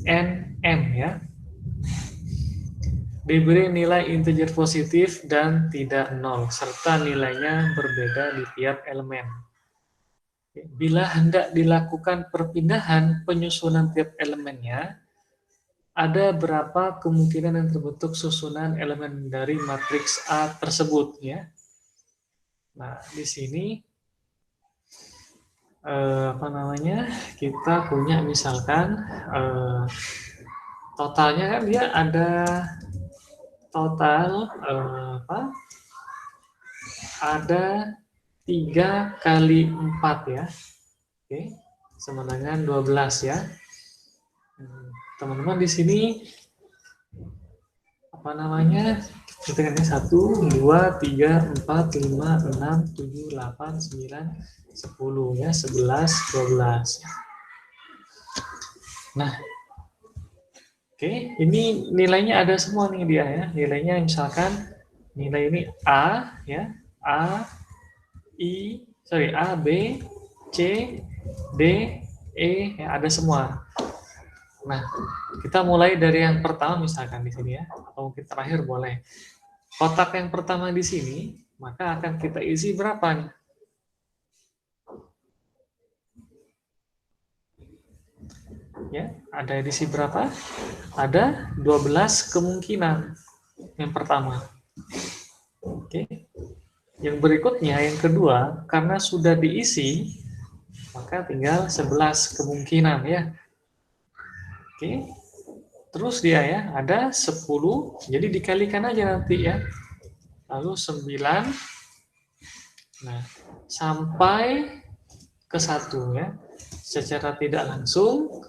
N, M ya. Diberi nilai integer positif dan tidak nol, serta nilainya berbeda di tiap elemen. Bila hendak dilakukan perpindahan penyusunan tiap elemennya, ada berapa kemungkinan yang terbentuk susunan elemen dari matriks A tersebut ya. Nah, di sini kita punya misalkan totalnya kan dia ada total ada 3 kali 4 ya. Oke, sama dengan 12 ya. Teman-teman di sini kita kan 1, 2, 3, 4, 5, 6, 7, 8, 9, 10 ya, 11, 12. Nah, oke, ini nilainya ada semua nih dia ya. Nilainya misalkan nilai ini A ya, A, B, C, D, E ya, ada semua. Nah, kita mulai dari yang pertama misalkan di sini ya, atau mungkin terakhir boleh. Kotak yang pertama di sini, maka akan kita isi berapa nih? Ya, ada edisi berapa? Ada 12 kemungkinan. Yang pertama. Oke. Yang berikutnya, yang kedua, karena sudah diisi, maka tinggal 11 kemungkinan ya. Oke. Terus dia ya, ada 10, jadi dikalikan aja nanti ya. Lalu 9, nah, sampai ke 1 ya. Secara tidak langsung,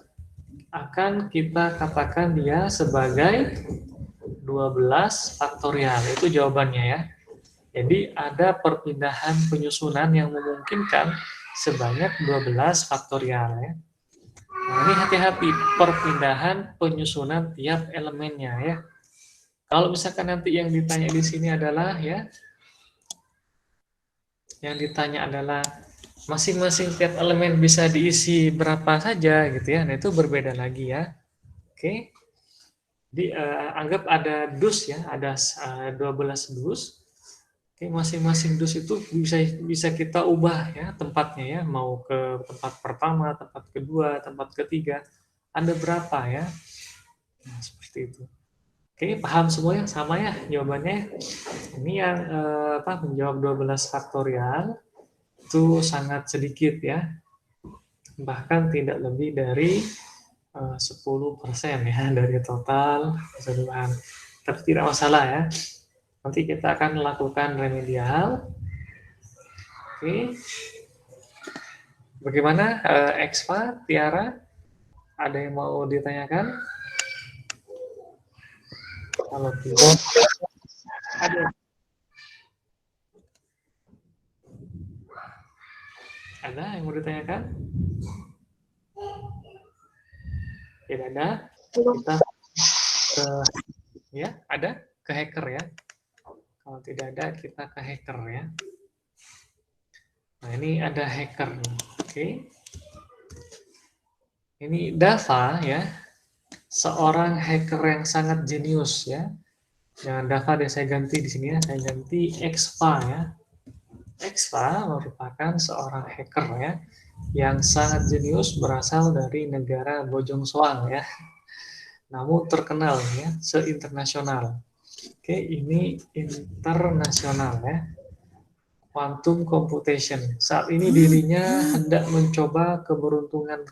akan kita katakan dia sebagai 12 faktorial. Itu jawabannya ya. Jadi ada perpindahan penyusunan yang memungkinkan sebanyak 12 faktorial ya. Nah, ini hati-hati perpindahan penyusunan tiap elemennya ya. Kalau misalkan nanti yang ditanya di sini adalah ya, yang ditanya adalah masing-masing tiap elemen bisa diisi berapa saja gitu ya. Nah, itu berbeda lagi ya. Oke. Jadi anggap ada dus ya, ada 12 dus. Oke, masing-masing dus itu bisa kita ubah ya tempatnya ya, mau ke tempat pertama, tempat kedua, tempat ketiga, ada berapa ya? Nah, seperti itu. Oke, paham semuanya sama ya jawabannya. Ini yang menjawab 12 faktorial itu sangat sedikit ya. Bahkan tidak lebih dari 10% ya dari total keseluruhan. Tapi tidak masalah ya. Nanti kita akan melakukan remedial. Oke. Bagaimana Expa, Tiara? Ada yang mau ditanyakan? Kalau tidak, ada. Ada yang mau ditanyakan? Tidak ada. Kita ke ya, ada ke hacker ya. Kalau tidak ada, kita ke hacker ya. Nah, ini ada hacker. Oke. Ini Dava ya. Seorang hacker yang sangat jenius ya. Jangan Dava deh, saya ganti di sini ya. Saya ganti Expa ya. Expa merupakan seorang hacker ya yang sangat jenius, berasal dari negara Bojong Soang ya. Namun terkenal ya, se-internasional. Oke, ini internasional ya. Quantum computation. Saat ini dirinya hendak mencoba keberuntungan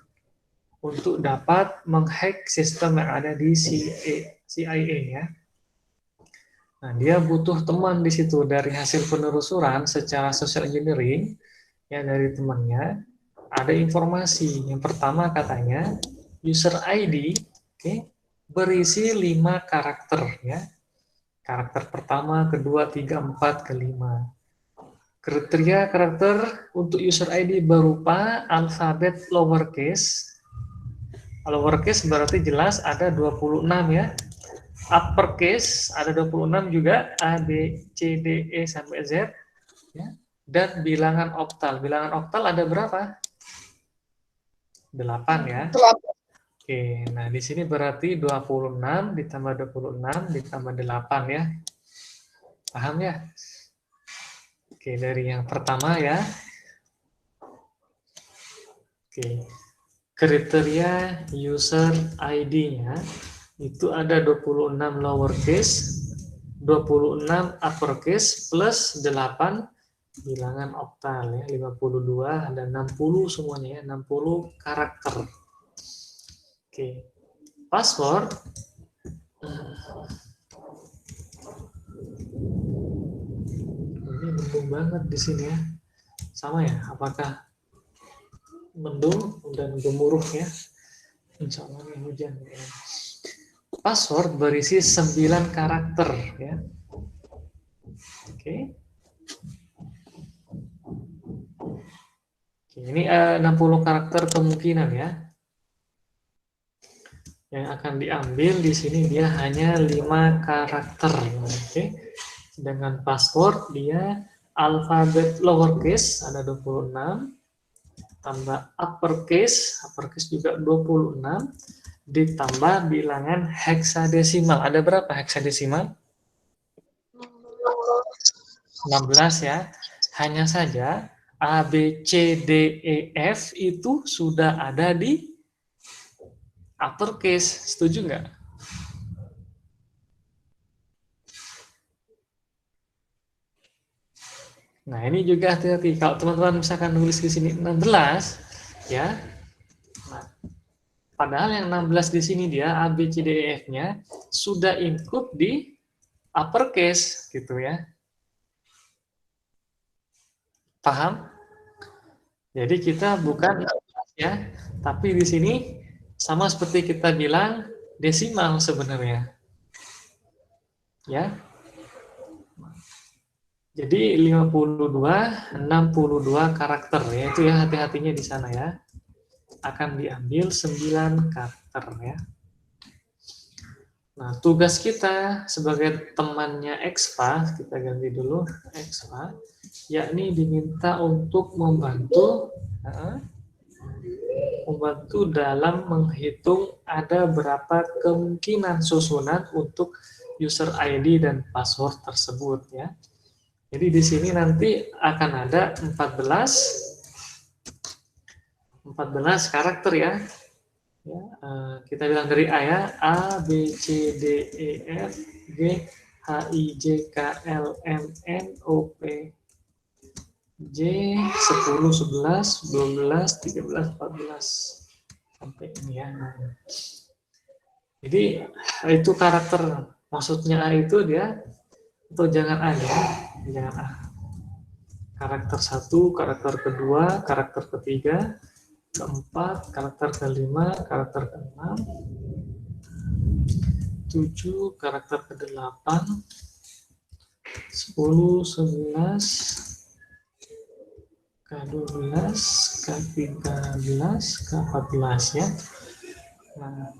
untuk dapat menghack sistem yang ada di CIA ya. Nah, dia butuh teman di situ. Dari hasil penelusuran secara social engineering ya, dari temannya ada informasi. Yang pertama katanya user ID berisi 5 karakter ya. Karakter pertama, kedua, tiga, empat, kelima. Kriteria karakter untuk user ID berupa alfabet lowercase. Lowercase berarti jelas ada 26 ya. Uppercase ada 26 juga, A, B, C, D, E sampai Z ya. Dan bilangan oktal. Bilangan oktal ada berapa? 8 ya. Oke, nah di sini berarti 26 ditambah 26 ditambah 8 ya. Paham ya? Oke, dari yang pertama ya. Oke, kriteria user ID-nya itu ada 26 lowercase, 26 uppercase plus 8 bilangan oktal ya, 52 ada 60 semuanya ya, 60 karakter. Oke. Password ini mendung banget di sini ya. Sama ya, apakah mendung dan gemuruh ya? Insya Allah ini hujan ya. Password berisi 9 karakter ya. Oke. Ini 60 karakter kemungkinan ya. Yang akan diambil di sini dia hanya 5 karakter. Oke. Sedangkan password dia alfabet lowercase ada 26 tambah uppercase juga 26 ditambah bilangan heksadesimal. Ada berapa heksadesimal? 16 ya. Hanya saja A, B, C, D, E, F itu sudah ada di uppercase. Setuju nggak? Nah, ini juga hati-hati. Kalau teman-teman misalkan nulis di sini 16, ya. Nah, padahal yang 16 di sini dia A, B, C, D, E, F-nya sudah include di uppercase, gitu ya. Paham? Jadi kita bukan ya, tapi di sini sama seperti kita bilang desimal sebenarnya. Ya. Jadi 52, 62 karakter ya, itu ya hati-hatinya di sana ya. Akan diambil 9 karakter ya. Nah, tugas kita sebagai temannya Expa, kita ganti dulu Expa, yakni diminta untuk membantu dalam menghitung ada berapa kemungkinan susunan untuk user ID dan password tersebut ya. Jadi di sini nanti akan ada 14 karakter ya. Ya, kita bilang dari A ya, A, B, C, D, E, F, G, H, I, J, K, L, M, N, O, P, J, 10, 11, 12, 13, 14. Sampai ini ya. Jadi itu karakter, maksudnya A itu dia, atau jangan A ya, jangan A. Karakter 1, karakter kedua, karakter ketiga, keempat, karakter kelima, karakter keenam, 7, karakter ke-8, 10, 11, K12, K13, K14 ya. Nah,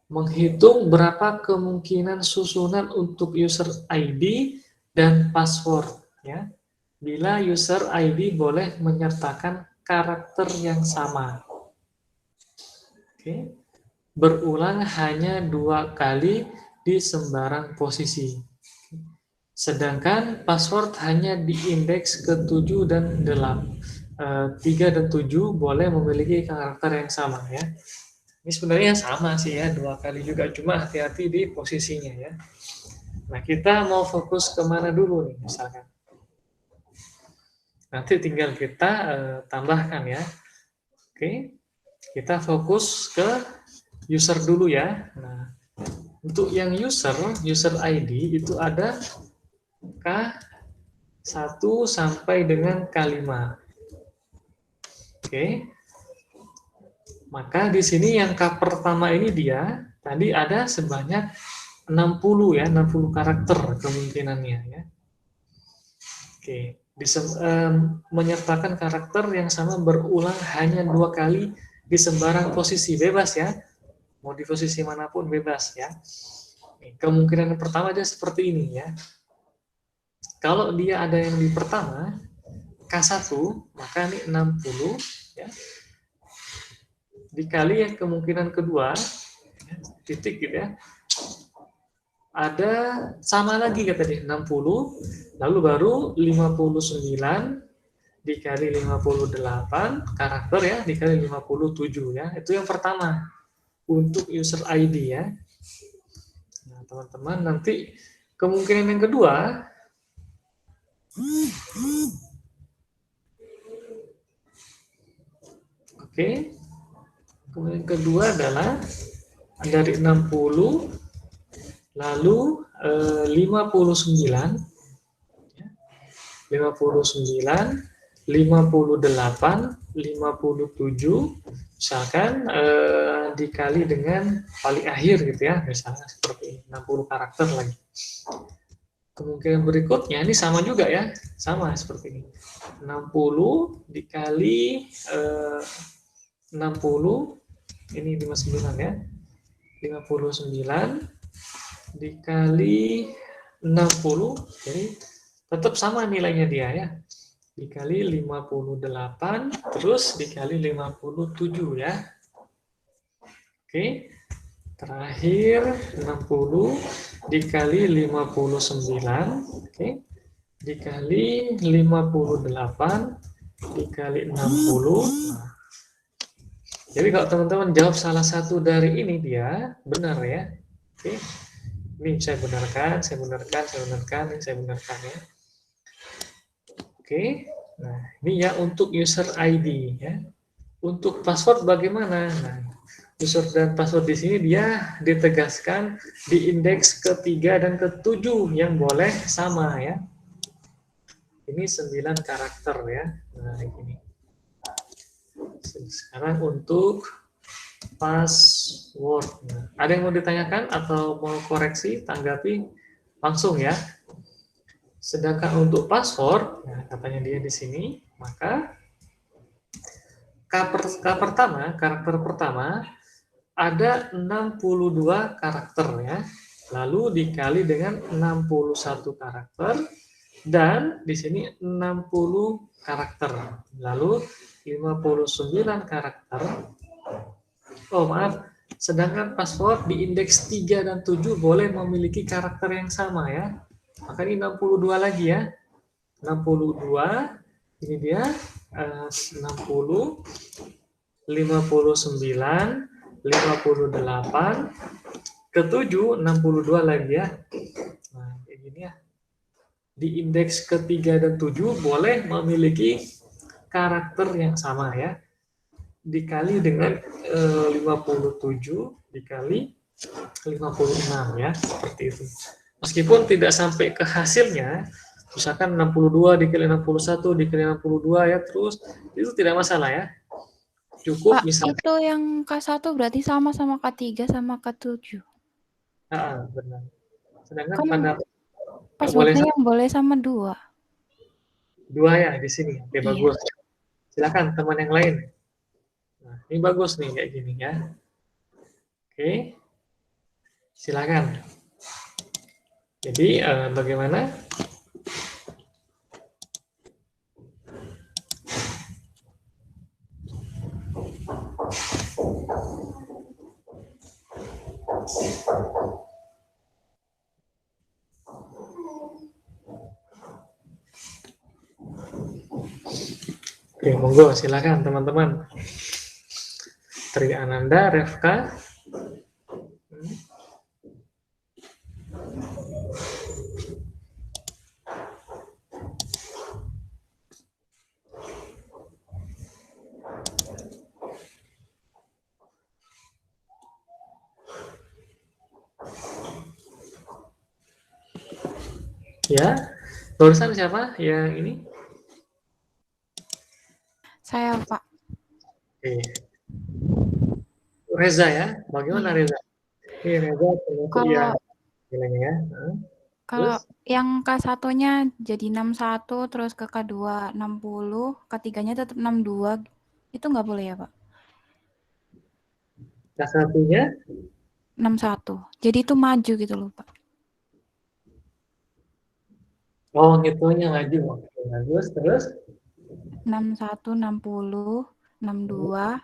menghitung berapa kemungkinan susunan untuk user ID dan password ya. Bila user ID boleh menyertakan karakter yang sama. Oke. Berulang hanya 2 kali di sembarang posisi. Sedangkan password hanya diindeks ke 7 dan 8. 3 dan 7 boleh memiliki karakter yang sama ya. Ini sebenarnya sama sih ya, 2 kali juga, cuma hati-hati di posisinya ya. Nah, kita mau fokus kemana dulu nih misalkan. Nanti tinggal kita tambahkan ya. Oke, kita fokus ke user dulu ya. Nah, untuk yang user ID itu ada K1 sampai dengan K5. Oke. Maka di sini yang K pertama ini dia tadi ada sebanyak 60 ya, 60 karakter kemungkinannya ya. Oke, menyertakan karakter yang sama berulang hanya 2 kali di sembarang posisi, bebas ya. Mau di posisi manapun bebas ya. Kemungkinan yang pertama aja seperti ini ya. Kalau dia ada yang di pertama, K1, maka ini 60 ya. dikali yang kemungkinan kedua, titik gitu ya, ada sama lagi kata dia 60, lalu baru 59 dikali 58 karakter ya, dikali 57 ya. Itu yang pertama untuk user ID ya. Nah, teman-teman nanti kemungkinan yang kedua oke. Kemudian yang kedua adalah dari 60 lalu 59 58, 57 misalkan dikali dengan paling akhir gitu ya, misalnya seperti 60 karakter lagi. Kemungkinan berikutnya ini sama juga ya, sama seperti ini. 60 dikali 60, ini 59 ya. 59 dikali 60, jadi tetap sama nilainya dia ya. Dikali 58, terus dikali 57 ya. Oke. Terakhir 60 dikali 59, oke. Dikali 58 dikali 60. Nah, jadi kalau teman-teman jawab salah satu dari ini dia benar ya. Oke. Ini saya benarkan, saya benarkan, saya benarkan, ini saya benarkan ya. Oke. Nah, ini ya untuk user ID ya. Untuk password bagaimana? Nah, user dan password di sini dia ditegaskan di indeks ketiga dan ketujuh yang boleh sama ya. Ini 9 karakter ya. Nah, ini. Sekarang untuk password. Nah, ada yang mau ditanyakan atau mau koreksi, tanggapi langsung ya. Sedangkan untuk password, nah katanya dia di sini, maka karakter pertama ada 62 karakter ya. Lalu dikali dengan 61 karakter dan di sini 60 karakter. Lalu 59 karakter. Oh, maaf. Sedangkan password di indeks 3 dan 7 boleh memiliki karakter yang sama ya. Maka ini 62 lagi ya. 62 ini dia 60 59 58 ke-7 62 lagi ya. Nah, kayak gini ya. Di indeks ke-3 dan 7 boleh memiliki karakter yang sama ya. Dikali dengan 57 dikali 56 ya, seperti itu. Meskipun tidak sampai ke hasilnya, misalkan 62 dikali 61 dikali 62 ya, terus itu tidak masalah ya. Cukup Pak, misalkan. itu yang K1 berarti sama K3 sama K7. Benar. Sedangkan Kan pada passwordnya yang boleh sama 2. 2 ya di sini. Oke, Iya. bagus. Silakan teman yang lain. Nah, ini bagus nih kayak gini ya. Oke. Silakan. Jadi bagaimana? Oke, monggo silakan teman-teman. Tri Ananda, Refka. Ya, barusan siapa yang ini? Saya, Pak. Oke. Reza ya, bagaimana Iya. Reza? Ini Reza termasuk Kalau yang nilainya ya. kalau Terus yang K1-nya jadi 61, terus ke K2 60, K3-nya tetap 62. Itu nggak boleh ya, Pak? K1-nya 61. Jadi itu maju gitu loh, Pak. ngitungnya maju. Oke, bagus. Terus 61, 60, 62,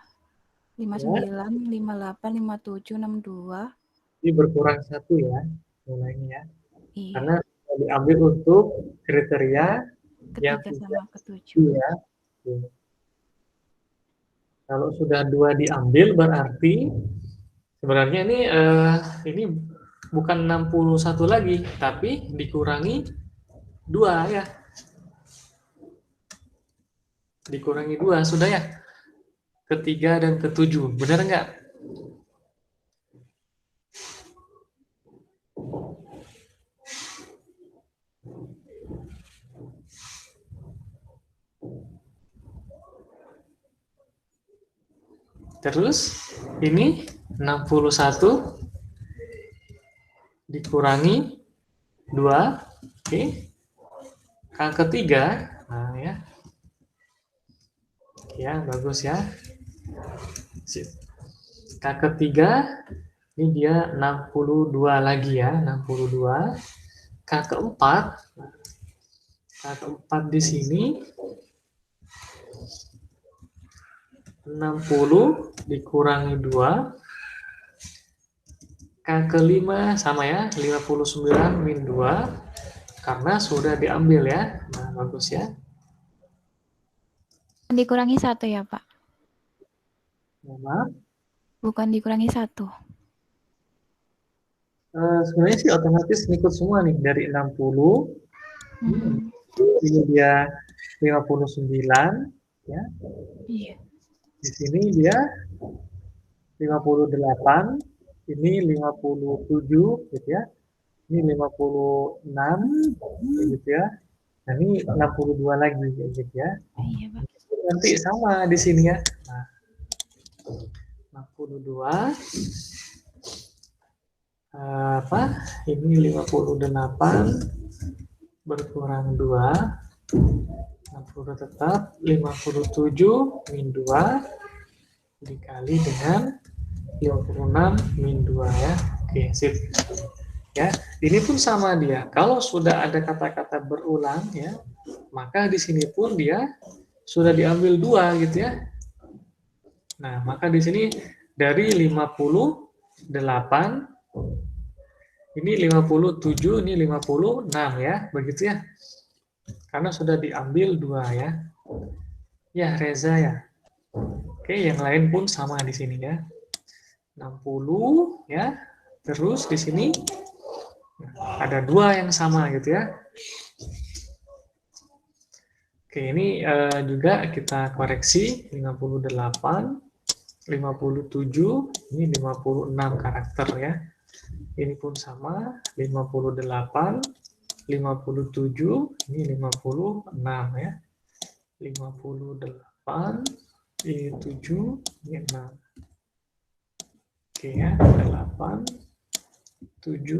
59, 58, 57, 62. Ini berkurang 1 ya, mulainya ya. Iya. Karena diambil untuk kriteria yang Ketiga tidak sama ketujuh. ya. Kalau sudah 2 diambil berarti sebenarnya ini bukan 61 lagi, tapi dikurangi 2 ya. Dikurangi 2 sudah ya. Ketiga dan ketujuh, benar nggak? Terus ini 61 dikurangi 2, oke. Yang ketiga, nah ya. Ya, bagus ya. K ketiga ini dia 62 lagi ya, 62. K keempat di sini 60 dikurangi 2. K kelima sama ya, 59 min 2 karena sudah diambil ya. Nah, bagus ya. Dikurangi 1 ya, Pak? Maaf. Bukan dikurangi 1. Sebenarnya sih otomatis ngikut semua nih dari 60. Ini dia 59 ya. Iya. Di sini dia 58, ini 57 gitu ya. Ini 56 gitu ya. Nah, ini 62 lagi gitu ya. Iya, Pak. Nanti sama di sini ya. Nah, 62 ini 58 berkurang 2, 60 tetap, 57 min 2 dikali dengan 56 min 2 ya. Oke, sip. Ya, ini pun sama dia. Kalau sudah ada kata-kata berulang ya, maka di sini pun dia sudah diambil 2 gitu ya. Nah, maka di sini dari 58 ini 57, ini 56 ya, begitu ya. Karena sudah diambil 2 ya. Ya, Reza ya. Oke, yang lain pun sama di sini ya. 60 ya. Terus di sini ada 2 yang sama gitu ya. Oke, ini juga kita koreksi 58, 57, ini 56 karakter ya. Ini pun sama 58, 57, ini 56 ya. 58, ini 7, ini 6. Oke ya, 8, 7,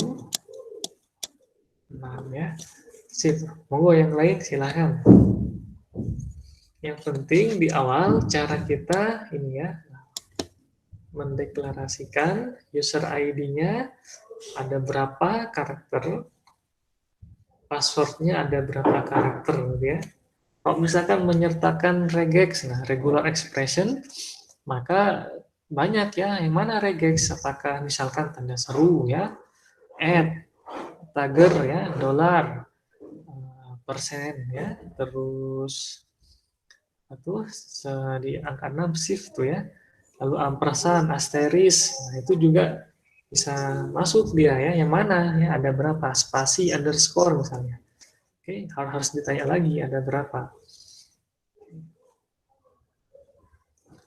6 ya. Sip. Monggo yang lain silahkan. Yang penting di awal cara kita ini ya, mendeklarasikan user ID-nya ada berapa karakter, password-nya ada berapa karakter ya. Kalau misalkan menyertakan regex, nah regular expression, maka banyak ya, yang mana regex, apakah misalkan tanda seru ya, add, tagger ya, dollar, persen ya, terus di angka 6 shift tuh ya, lalu ampersand, asteris, nah itu juga bisa masuk dia ya, yang mana ya, ada berapa, spasi, underscore misalnya. Oke, harus ditanya lagi ada berapa.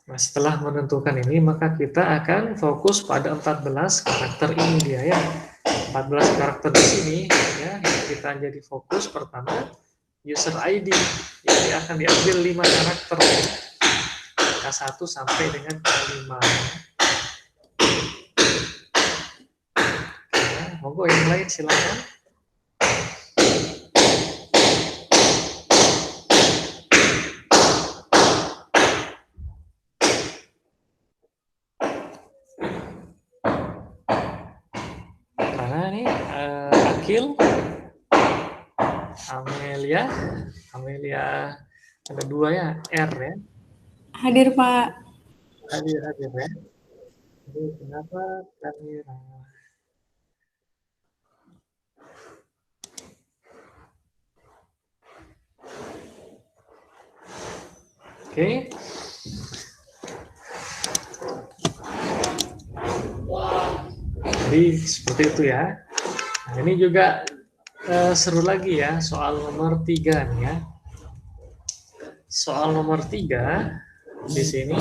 Nah, setelah menentukan ini, maka kita akan fokus pada 14 karakter ini dia ya. 14 karakter di sini ya, kita jadi fokus pertama user ID. Ini akan diambil 5 karakter ya. K1 sampai dengan K5. Ya, monggo yang lain silakan. Mana nih? Akil, Amelia ada 2 ya, R ya. Hadir, Pak. Hadir ya. Jadi kenapa kamera? Oke. Jadi seperti itu ya. Nah, ini juga seru lagi ya soal nomor 3 nih ya. Soal nomor 3 di sini.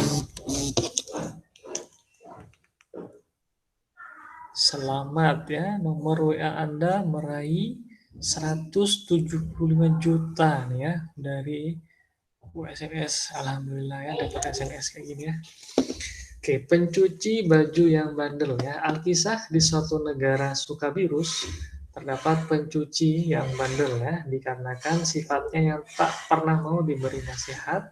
Selamat ya, nomor WA Anda meraih 175 juta nih ya dari SMS. Alhamdulillah ya dapat SMS kayak gini ya. Oke, pencuci baju yang bandel ya. Alkisah di suatu negara suka virus terdapat pencuci yang bandel ya, dikarenakan sifatnya yang tak pernah mau diberi nasihat.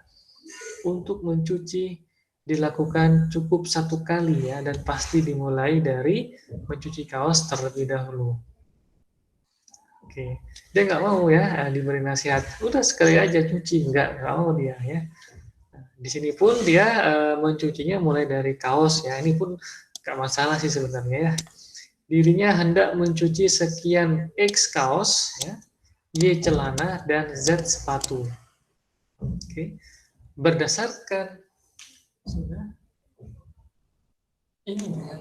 Untuk mencuci dilakukan cukup satu kali ya, dan pasti dimulai dari mencuci kaos terlebih dahulu. Oke, dia nggak mau ya diberi nasihat. Udah sekali aja cuci, nggak mau dia ya. Di sini pun dia mencucinya mulai dari kaos ya. Ini pun nggak masalah sih sebenarnya ya. Dirinya hendak mencuci sekian X kaos ya, Y celana dan Z sepatu. Oke, berdasarkan sudah ini bukan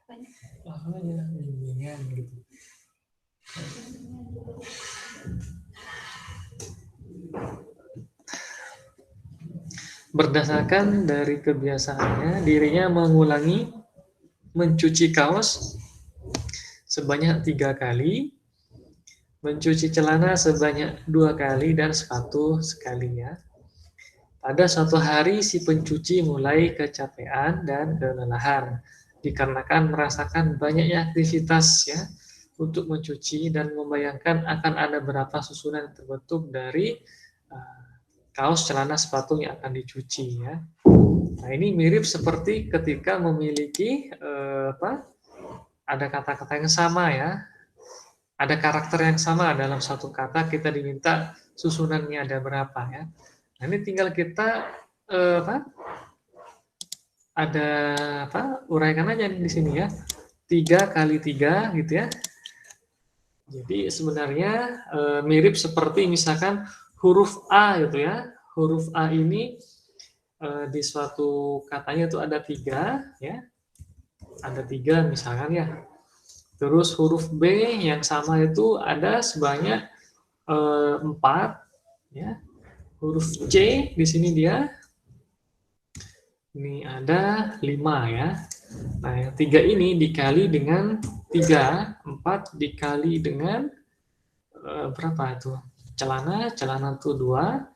kan ini ya bimbingan gitu. Berdasarkan dari kebiasaannya, dirinya mengulangi mencuci kaos sebanyak 3 kali, mencuci celana sebanyak 2 kali, dan sepatu sekali ya. Pada suatu hari si pencuci mulai kecapean dan kelelahan dikarenakan merasakan banyaknya aktivitas ya untuk mencuci dan membayangkan akan ada berapa susunan yang terbentuk dari kaos, celana, sepatu yang akan dicuci ya. Nah, ini mirip seperti ketika memiliki ada kata-kata yang sama ya. Ada karakter yang sama dalam satu kata, kita diminta susunannya ada berapa ya. Nah, ini tinggal kita ada uraikan aja di sini ya. 3 kali 3 gitu ya. Jadi sebenarnya mirip seperti misalkan huruf A gitu ya. Huruf A ini di suatu katanya itu ada 3 ya. Ada 3 misalkan ya. Terus huruf B yang sama itu ada sebanyak 4 ya. Huruf C di sini dia ini ada 5 ya. Nah, yang 3 ini dikali dengan 3, 4 dikali dengan berapa itu? Celana itu 2,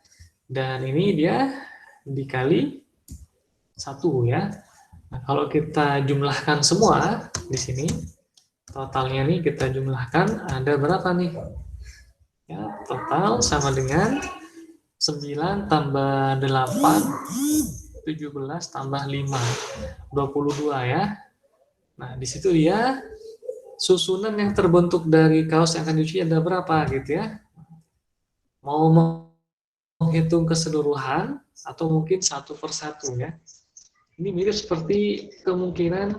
dan ini dia dikali 1 ya. Nah, kalau kita jumlahkan semua di sini, totalnya nih kita jumlahkan ada berapa nih? Ya, total sama dengan 9 tambah 8, 17 tambah 5, 22 ya. Nah, di situ dia susunan yang terbentuk dari kaos yang akan dicuci ada berapa gitu ya. Mau menghitung keseluruhan atau mungkin satu persatu ya. Ini mirip seperti kemungkinan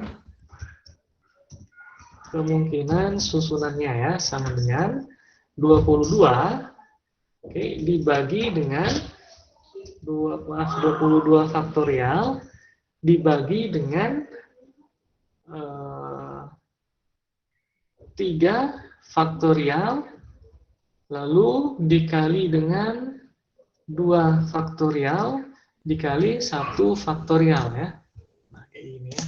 susunannya ya, sama dengan 22 dibagi dengan 22 faktorial dibagi dengan 3 faktorial lalu dikali dengan 2 faktorial dikali 1 faktorial ya. Nah, kayak gini ya.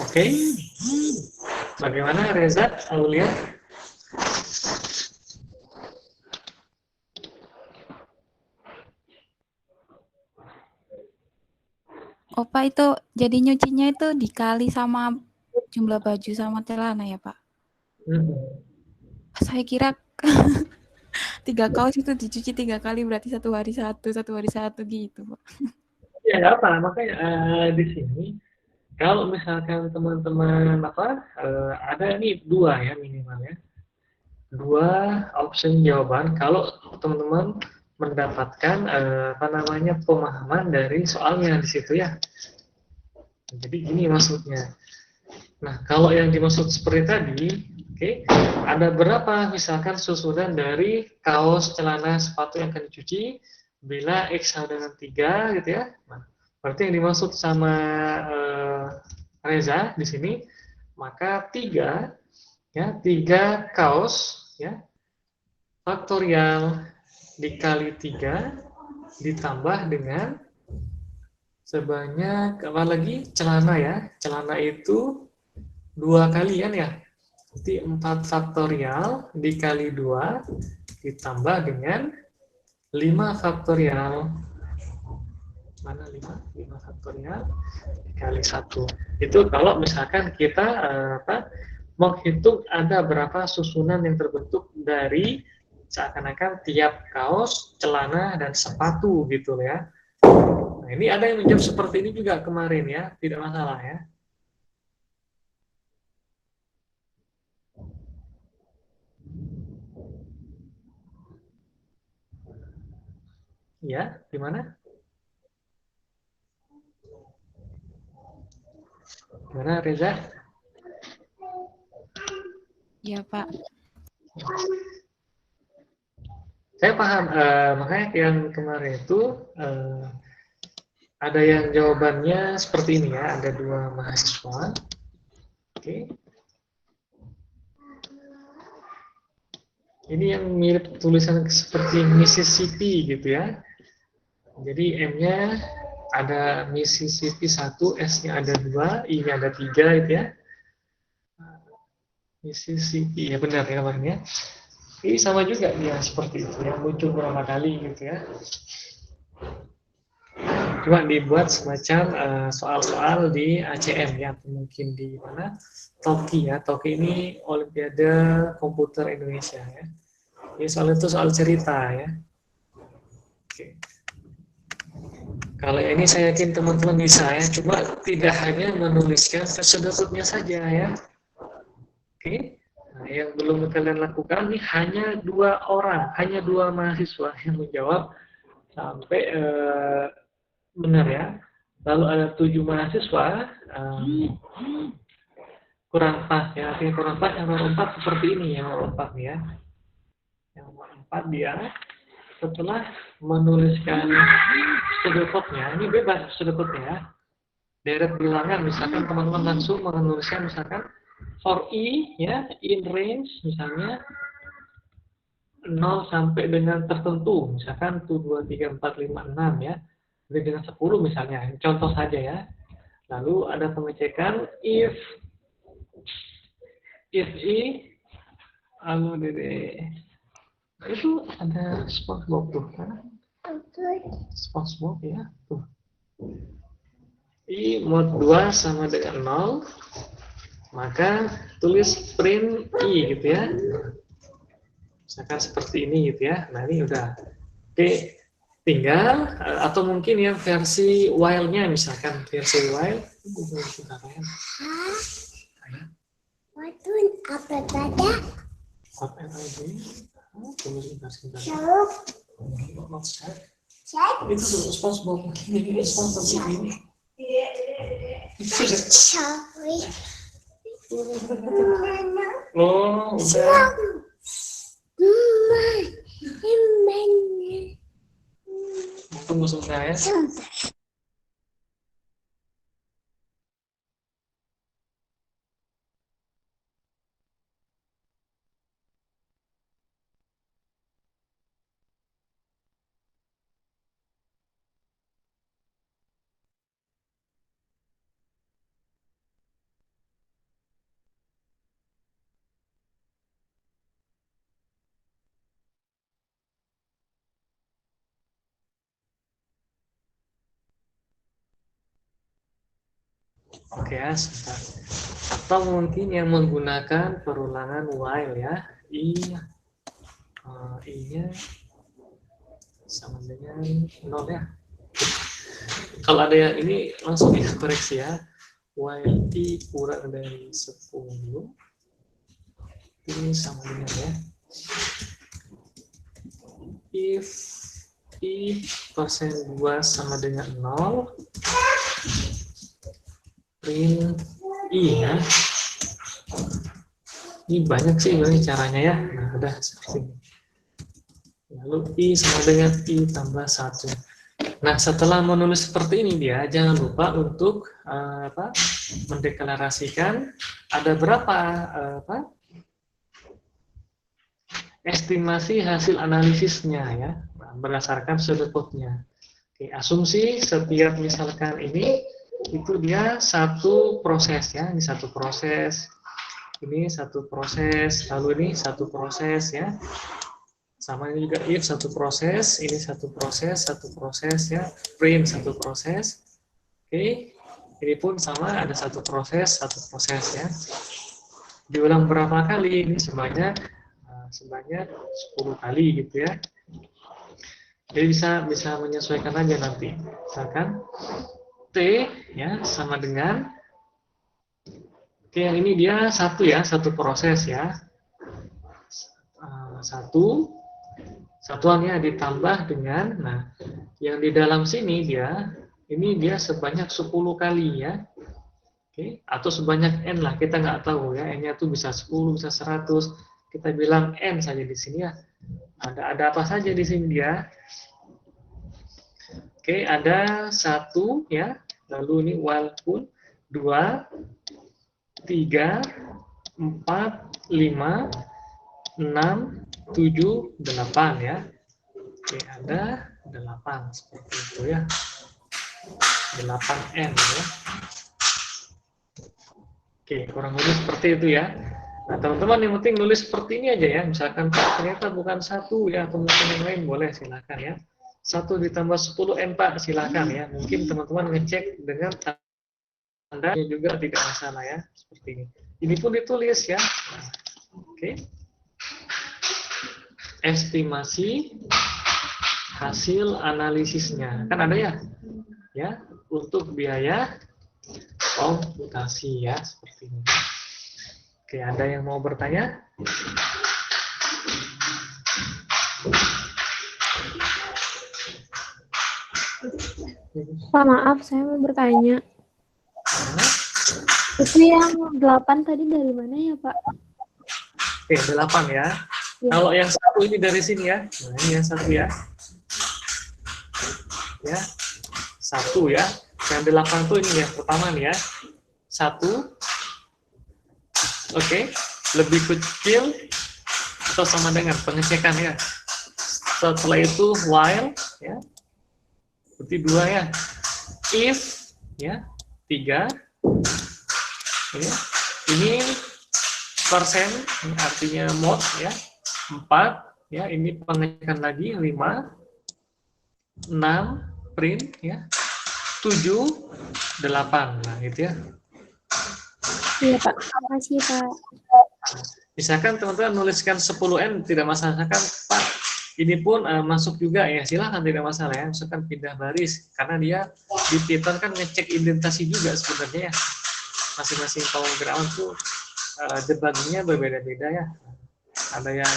Oke. Bagaimana Reza, Aulia? Opa itu jadi nyucinya itu dikali sama jumlah baju sama celana ya Pak? Saya kira 3 kaos itu dicuci 3 kali berarti 1 hari 1 gitu Pak. Ya nggak apa, makanya di sini kalau misalkan teman-teman ada nih dua ya minimal ya, dua option jawaban kalau teman-teman mendapatkan pemahaman dari soalnya di situ ya. Jadi gini maksudnya. Nah, kalau yang dimaksud seperti tadi, oke, ada berapa misalkan susunan dari kaos, celana, sepatu yang akan dicuci bila X sama dengan 3 gitu ya. Nah, berarti yang dimaksud sama Reza di sini, maka 3 ya, 3 kaos ya, faktorial dikali 3 ditambah dengan sebanyak apa lagi celana ya, celana itu 2 kalian ya. Jadi 4 faktorial dikali 2 ditambah dengan 5 faktorial. Mana 5? 5 faktorial dikali 1. Itu kalau misalkan kita menghitung ada berapa susunan yang terbentuk dari seakan-akan tiap kaos, celana, dan sepatu gitu ya. Nah, ini ada yang menjawab seperti ini juga kemarin ya, tidak masalah ya. Ya, gimana? Gimana Reza? Iya, Pak. Saya paham, makanya yang kemarin itu ada yang jawabannya seperti ini ya, ada 2 mahasiswa. Oke. Ini yang mirip tulisan seperti Mississippi gitu ya. Jadi M-nya ada Mississippi 1, S-nya ada 2, I-nya ada 3 gitu ya. Mississippi, ya benar ya namanya. Ini sama juga ya seperti itu ya, muncul beberapa kali gitu ya. Cuma dibuat semacam soal-soal di ACM ya, atau mungkin di mana Toki ya. Toki ini Olimpiade Komputer Indonesia ya. Ini soal itu soal cerita ya. Oke. Kalau ini saya yakin teman-teman bisa ya, cuma tidak hanya menuliskan sudut-sudutnya saja ya. Oke. Nah, yang belum kalian lakukan ini hanya 2 orang, hanya 2 mahasiswa yang menjawab sampai benar ya. Lalu ada 7 mahasiswa kurang pas ya. Artinya kurang pas yang nomor 4 seperti ini yang nomor 4 nih ya. Yang nomor 4 dia setelah menuliskan sudut-sudutnya, ini bebas sudut-sudutnya ya. Deret bilangan misalkan teman-teman langsung menuliskan misalkan for I ya, in range misalnya 0 sampai dengan tertentu, misalkan 1, 2, 3, 4, 5, 6 ya. Jadi dengan 10 misalnya, contoh saja ya. Lalu ada pengecekan if I, lalu itu ada SpongeBob tuh kan? SpongeBob ya tuh. I mod 2 sama dengan 0, maka tulis print I gitu ya. Misalkan seperti ini gitu ya. Nah ini udah. Oke, tinggal atau mungkin yang versi while-nya misalkan versi while. Apa tadi? Apa lagi? Tunggu sebentar. Itu tuh SpongeBob. Ini SpongeBob ini. Sorry. Oh, udah. Tunggu sebentar ya. Oke ya, sebentar. Atau mungkin yang menggunakan perulangan while ya. I-nya sama dengan 0 ya. Kalau ada yang ini langsung ya koreksi ya. While i kurang dari 10, ini sama dengan ya. If i persen 2 sama dengan 0, print i ya. Ini banyak sih ini caranya ya. Nah, udah seperti ini. Lalu i sama dengan i tambah 1. Nah, setelah menulis seperti ini dia, jangan lupa untuk mendeklarasikan ada berapa estimasi hasil analisisnya ya, berdasarkan sudut outputnya. Oke, asumsi setiap misalkan ini itu dia satu proses ya, ini satu proses, ini satu proses, lalu ini satu proses ya. Sama ini juga if satu proses, ini satu proses ya, print satu proses. Oke, ini pun sama ada satu proses ya. Diulang berapa kali? Ini sebanyak 10 kali gitu ya. Jadi bisa menyesuaikan aja nanti. Misalkan T ya sama dengan oke, yang ini dia satu proses ya. Satuannya ditambah dengan, nah, yang di dalam sini dia sebanyak 10 kali ya. Oke, atau sebanyak n lah, kita nggak tahu ya, n-nya tuh bisa 10, bisa 100. Kita bilang n saja di sini ya. Ada apa saja di sini dia? Oke, ada 1 ya. Lalu ini while pun 2, 3, 4, 5, 6, 7, 8 ya. Oke, ada 8 seperti itu ya. 8n ya. Oke, kurang lebih seperti itu ya. Nah, teman-teman yang penting nulis seperti ini aja ya. Misalkan Pak ternyata bukan 1 ya, atau mungkin yang lain boleh silakan ya. 1 ditambah 10n Pak, silakan ya. Mungkin teman-teman ngecek dengan tanda juga tidak masalah ya, seperti ini. Ini pun ditulis ya. Nah, oke. Estimasi hasil analisisnya. Kan ada ya? Ya, untuk biaya komputasi ya, seperti ini. Oke, ada yang mau bertanya? Pak, maaf, saya mau bertanya. Itu yang 8 tadi dari mana ya, Pak? Oke, 8 ya. Ya. Kalau yang 1 ini dari sini ya. Nah, ini yang 1 ya. Ya. 1 ya. Yang 8 tuh ini ya, pertama nih ya. 1. Oke, lebih kecil atau sama dengan pengecekan ya. Setelah itu while ya. Berarti 2 ya. If ya, 3. Ya. Ini persen, ini artinya mod ya. 4 ya, ini pengecekan lagi 5. 6 print ya. 7 8. Nah, gitu ya. Iya, Pak. Terima kasih, Pak. Misalkan teman-teman nuliskan 10N tidak masalah, misalkan Pak ini pun masuk juga ya, silahkan tidak masalah ya, misalkan pindah baris karena dia di Python kan ngecek indentasi juga sebenarnya ya, masing-masing pemrograman tuh debuggingnya berbeda-beda ya. Ada yang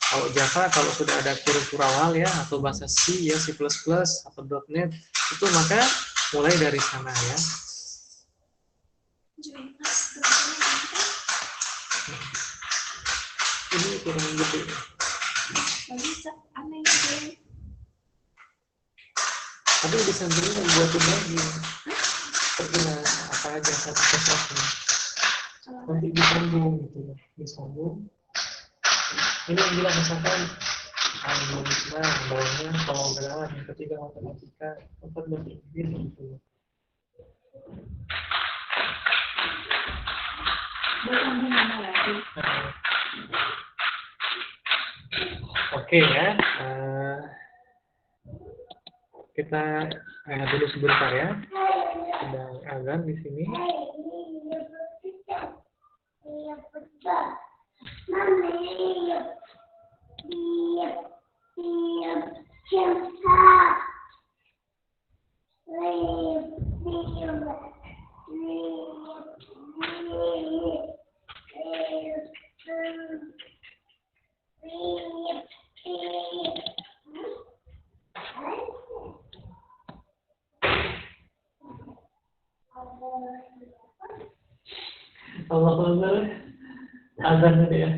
kalau Java kalau sudah ada kurung awal ya, atau bahasa C ya, C++ atau .NET itu maka mulai dari sana ya. Ini kurang gede. Tapi disampingnya buatin lagi. Terkena apa aja satu persatu. Nanti disambung gitu, disambung. Ini yang bilang misalkan algoritma, bawahnya pemrograman, yang ketiga matematika, keempat berpikir gitu. Oke ya, kita dulu sebentar ya, sedang azan di sini. Allah Akbar. Azan tadi ya.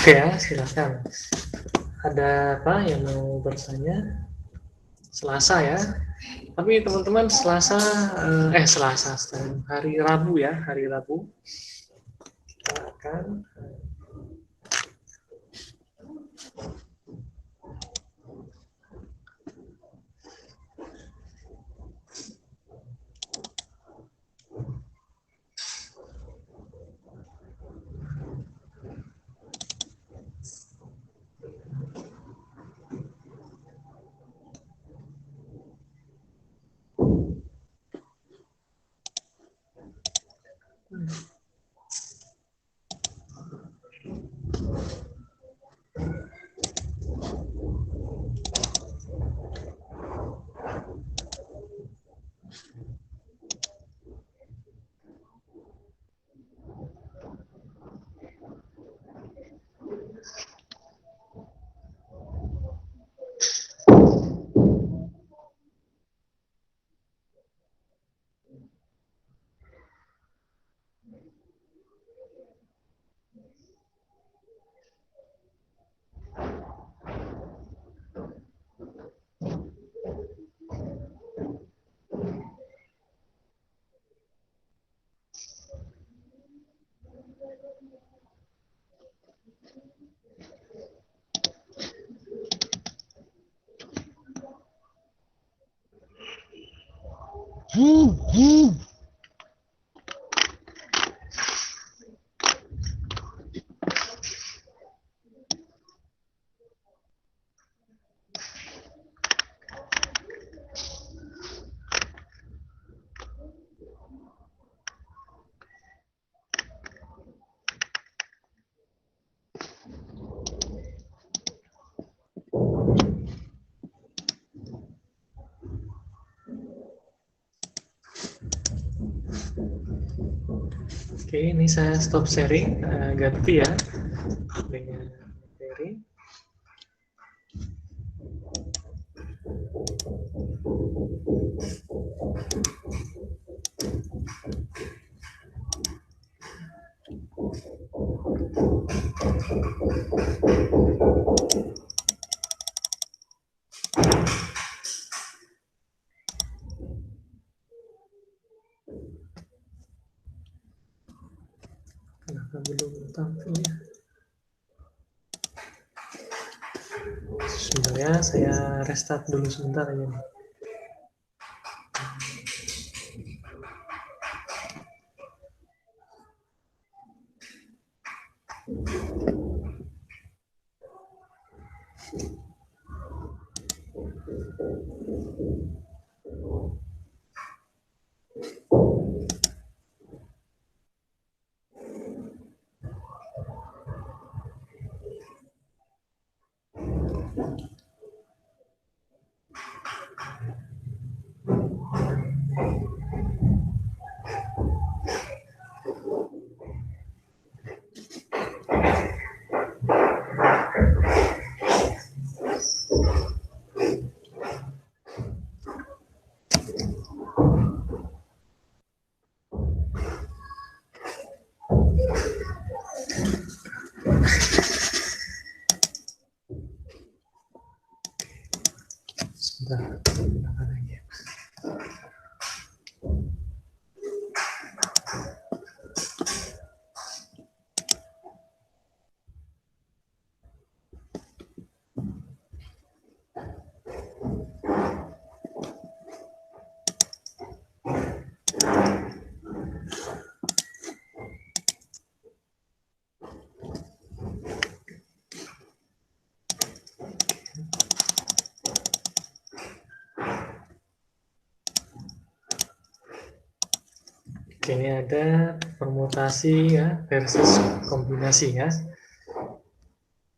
Oke ya, silakan. Ada apa yang mau bertanya? Selasa ya. Tapi teman-teman Selasa, hari Rabu ya, hari Rabu. Kita akan Oke, ini saya stop sharing, ganti ya dengan materi. Kenapa belum tampil ya? Sebenarnya saya restart dulu sebentar aja nih. Sebentar, sebentar lagi. Oke, ini ada permutasi ya versus kombinasi ya.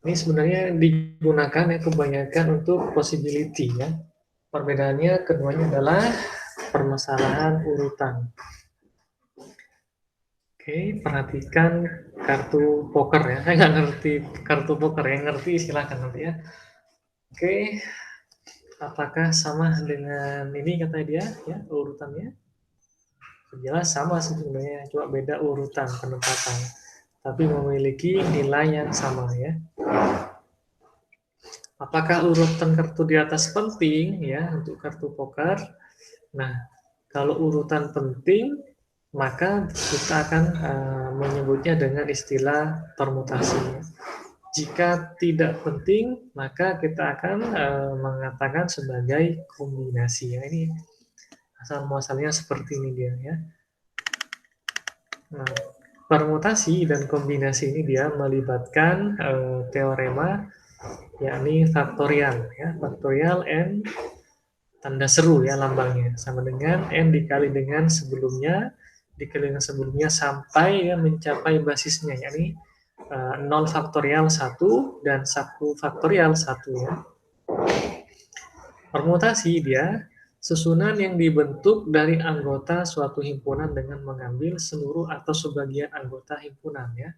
Ini sebenarnya digunakan ya kebanyakan untuk possibility ya. Perbedaannya keduanya adalah permasalahan urutan. Oke, perhatikan kartu poker ya. Saya nggak ngerti kartu poker, yang ngerti silakan nanti ya. Oke, apakah sama dengan ini kata dia ya urutannya? Jelas sama sih sebenarnya, cuma beda urutan penempatan, tapi memiliki nilai yang sama ya. Apakah urutan kartu di atas penting ya untuk kartu poker? Nah, kalau urutan penting, maka kita akan menyebutnya dengan istilah permutasi. Jika tidak penting, maka kita akan mengatakan sebagai kombinasi. Ya, ini asal-muasalnya seperti ini dia ya. Nah, permutasi dan kombinasi ini dia melibatkan teorema yakni faktorial ya, faktorial n tanda seru ya lambangnya sama dengan n dikali dengan sebelumnya sampai ya mencapai basisnya yakni 0 faktorial 1 dan 1 faktorial 1 ya. Permutasi dia susunan yang dibentuk dari anggota suatu himpunan dengan mengambil seluruh atau sebagian anggota himpunan ya,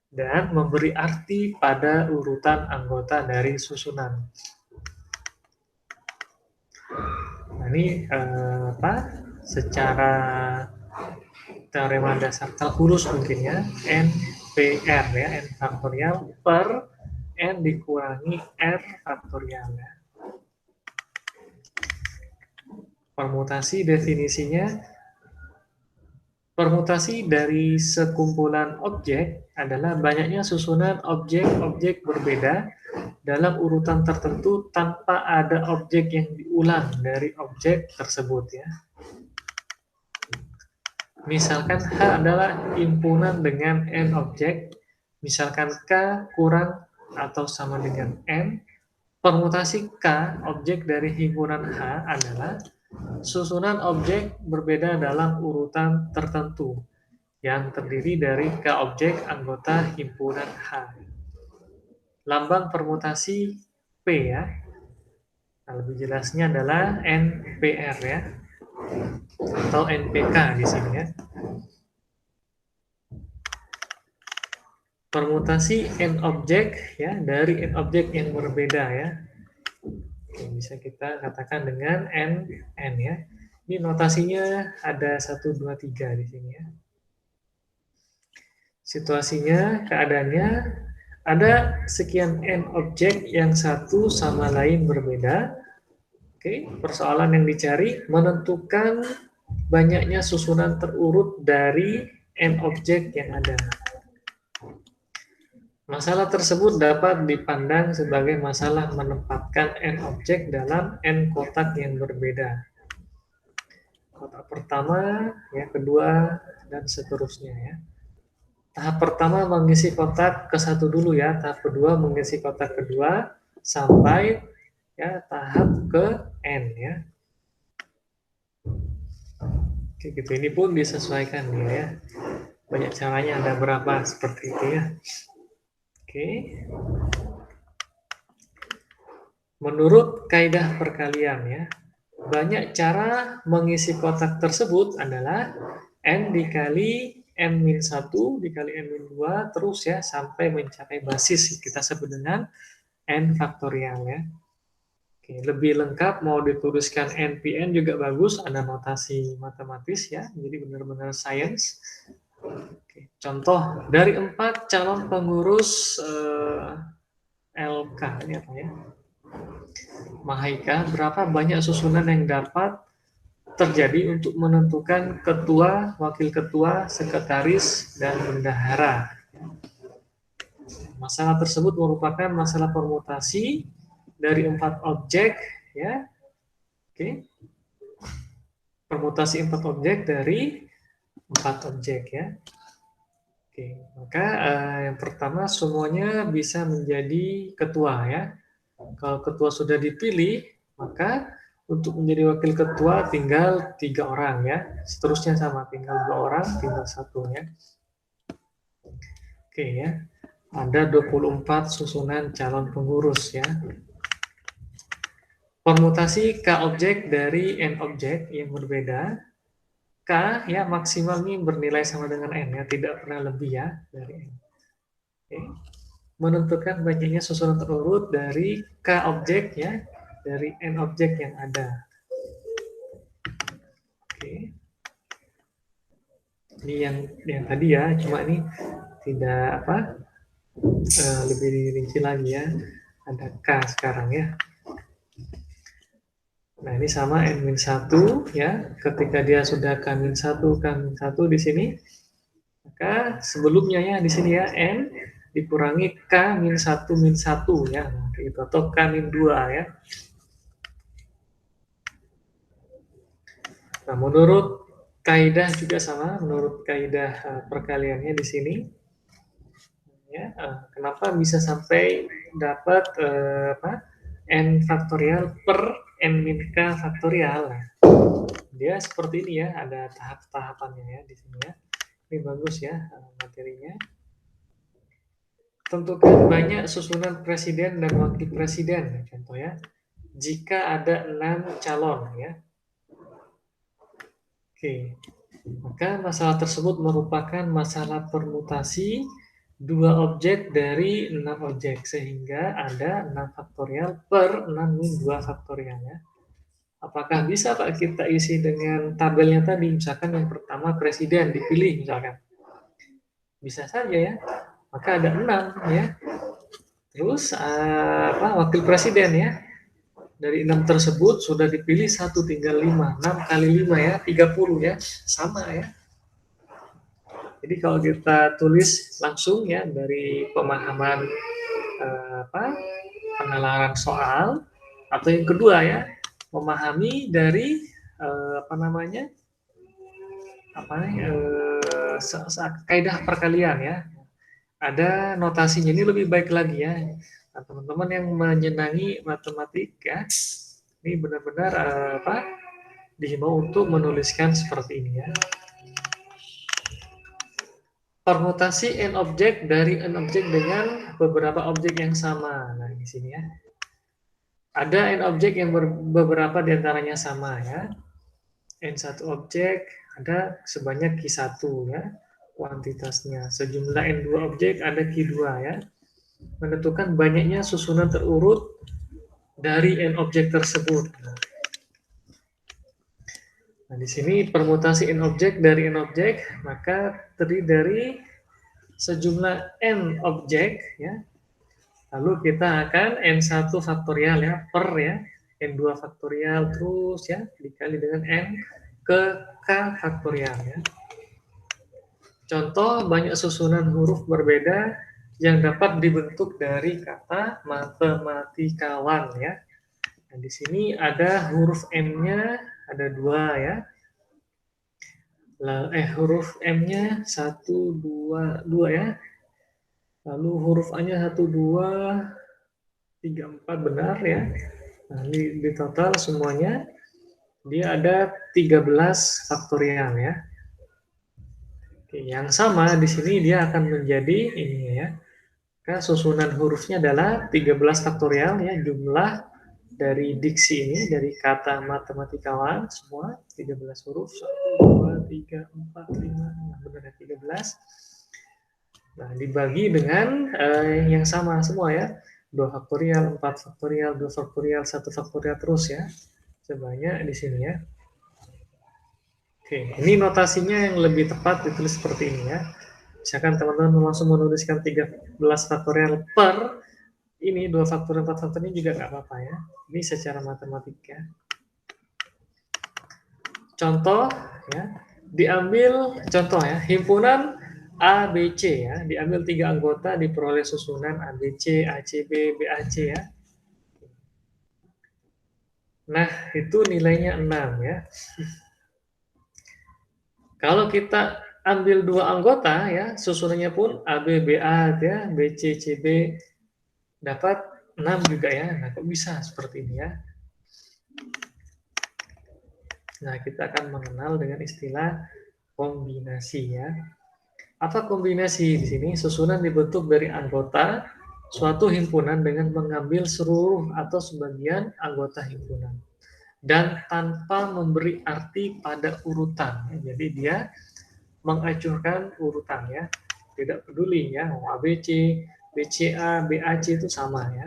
dan memberi arti pada urutan anggota dari susunan. Nah, ini secara teorema dasar kalkulus mungkin ya, NPR ya, n faktorial per n dikurangi r faktorial ya. Permutasi definisinya, permutasi dari sekumpulan objek adalah banyaknya susunan objek-objek berbeda dalam urutan tertentu tanpa ada objek yang diulang dari objek tersebut ya. Misalkan H adalah himpunan dengan n objek, misalkan K kurang atau sama dengan n, permutasi K objek dari himpunan H adalah susunan objek berbeda dalam urutan tertentu yang terdiri dari K objek anggota himpunan H. Lambang permutasi P ya. Nah, lebih jelasnya adalah NPR ya, atau NPK di sini ya. permutasi n objek ya dari n objek yang berbeda ya. Oke, bisa kita katakan dengan n ya. Ini notasinya ada 1, 2, 3 di sini ya. Situasinya, keadaannya ada sekian n objek yang satu sama lain berbeda. Oke, persoalan yang dicari menentukan banyaknya susunan terurut dari n objek yang ada. Masalah tersebut dapat dipandang sebagai masalah menempatkan n objek dalam n kotak yang berbeda. Kotak pertama, ya kedua, dan seterusnya ya. Tahap pertama mengisi kotak ke-1 dulu ya, tahap kedua mengisi kotak kedua sampai ya tahap ke n ya. Oke, gitu. Ini pun disesuaikan ya. Banyak caranya, ada berapa seperti itu ya. Oke. Menurut kaidah perkalian ya, banyak cara mengisi kotak tersebut adalah n dikali n-1 dikali n-2 terus ya sampai mencapai basis kita sebut dengan n faktorial ya. Oke, lebih lengkap mau dituliskan NPN juga bagus, ada notasi matematis ya, jadi benar-benar science. Oke, contoh dari 4 calon pengurus LK ini apa ya? Mahika, berapa banyak susunan yang dapat terjadi untuk menentukan ketua, wakil ketua, sekretaris, dan bendahara. Masalah tersebut merupakan masalah permutasi dari 4 objek ya. Oke. Permutasi 4 objek dari 4 objek ya. Oke, maka yang pertama semuanya bisa menjadi ketua ya. Kalau ketua sudah dipilih, maka untuk menjadi wakil ketua tinggal 3 orang ya. Seterusnya sama, tinggal 2 orang, tinggal 1 ya. Oke ya. Ada 24 susunan calon pengurus ya. Permutasi K objek dari N objek yang berbeda. K ya maksimal ini bernilai sama dengan N ya, tidak pernah lebih ya dari N. Oke. Menentukan banyaknya susunan terurut dari K objek ya, dari N objek yang ada. Oke. Ini yang tadi ya, cuma ini tidak apa lebih dirinci lagi ya. Ada K sekarang ya. Nah, ini sama N-1 ya. Ketika dia sudah K-1, K-1 di sini, maka sebelumnya ya di sini ya N dikurangi K-1, -1 ya. Nah, itu atau K-2 ya. Nah, menurut kaidah juga sama, menurut kaidah perkaliannya di sini. Ya, kenapa bisa sampai dapat N faktorial per N-K faktorial. Nah, dia seperti ini ya, ada tahap-tahapannya ya di sini ya. Ini bagus ya materinya. Tentukan banyak susunan presiden dan wakil presiden, contoh ya. Jika ada 6 calon ya. Oke, maka masalah tersebut merupakan masalah permutasi 2 objek dari 6 objek, sehingga ada 6 faktorial per 6-2 faktorial ya. Apakah bisa Pak kita isi dengan tabelnya tadi, misalkan yang pertama presiden dipilih misalkan. Bisa saja ya, maka ada 6 ya. Terus wakil presiden ya, dari 6 tersebut sudah dipilih 1 tinggal 5, 6 kali 5 ya, 30 ya, sama ya. Jadi kalau kita tulis langsung ya dari pemahaman penalaran soal, atau yang kedua ya, memahami dari kaidah perkalian ya. Ada notasinya, ini lebih baik lagi ya. Nah, teman-teman yang menyenangi matematika, ini benar-benar dihimbau untuk menuliskan seperti ini ya. Permutasi N objek dari N objek dengan beberapa objek yang sama. Nah, di sini ya. Ada N objek yang beberapa diantaranya sama ya. N1 objek ada sebanyak Q1 ya. kuantitasnya. Sejumlah N2 objek ada Q2 ya. Menentukan banyaknya susunan terurut dari N objek tersebut. Nah, di sini permutasi N objek dari N objek, maka terdiri dari sejumlah N objek, ya. Lalu kita akan N1 faktorial ya, per ya, N2 faktorial, terus ya, dikali dengan N ke K faktorial ya. Contoh, banyak susunan huruf berbeda yang dapat dibentuk dari kata matematikawan ya. Nah, di sini ada huruf M-nya ada 2 ya. Huruf M-nya 1, 2 ya. Lalu huruf A-nya 1, 2, 3, 4 benar ya. Nah, di total semuanya dia ada 13 faktorial ya. Oke, yang sama di sini dia akan menjadi ini ya. Karena susunan hurufnya adalah 13 faktorial ya, jumlah dari diksi ini, dari kata matematikawan, semua 13 huruf, 1, 2, 3, 4, 5, benar ya, 13. Nah, dibagi dengan yang sama semua ya, 2 faktorial, 4 faktorial, 2 faktorial, 1 faktorial, terus ya, sebanyak di sini ya. Oke, ini notasinya yang lebih tepat ditulis seperti ini ya. Misalkan teman-teman langsung menuliskan 13 faktorial per ini 2 faktorial, 4 faktorial ini juga nggak apa-apa ya. Ini secara matematika. Contoh ya, diambil contoh ya, himpunan ABC ya, diambil 3 anggota diperoleh susunan ABC, ACB, BAC ya. Nah, itu nilainya 6 ya. Kalau kita ambil 2 anggota ya, susunannya pun AB, BA ya, BC, CB dapat 6 juga ya. Nah, kok bisa seperti ini ya? Nah, kita akan mengenal dengan istilah kombinasi ya. Apa kombinasi di sini? Susunan dibentuk dari anggota suatu himpunan dengan mengambil seluruh atau sebagian anggota himpunan dan tanpa memberi arti pada urutan. Jadi dia mengacuhkan urutan ya. Tidak peduli ya, ABC, BCA, BAC itu sama ya.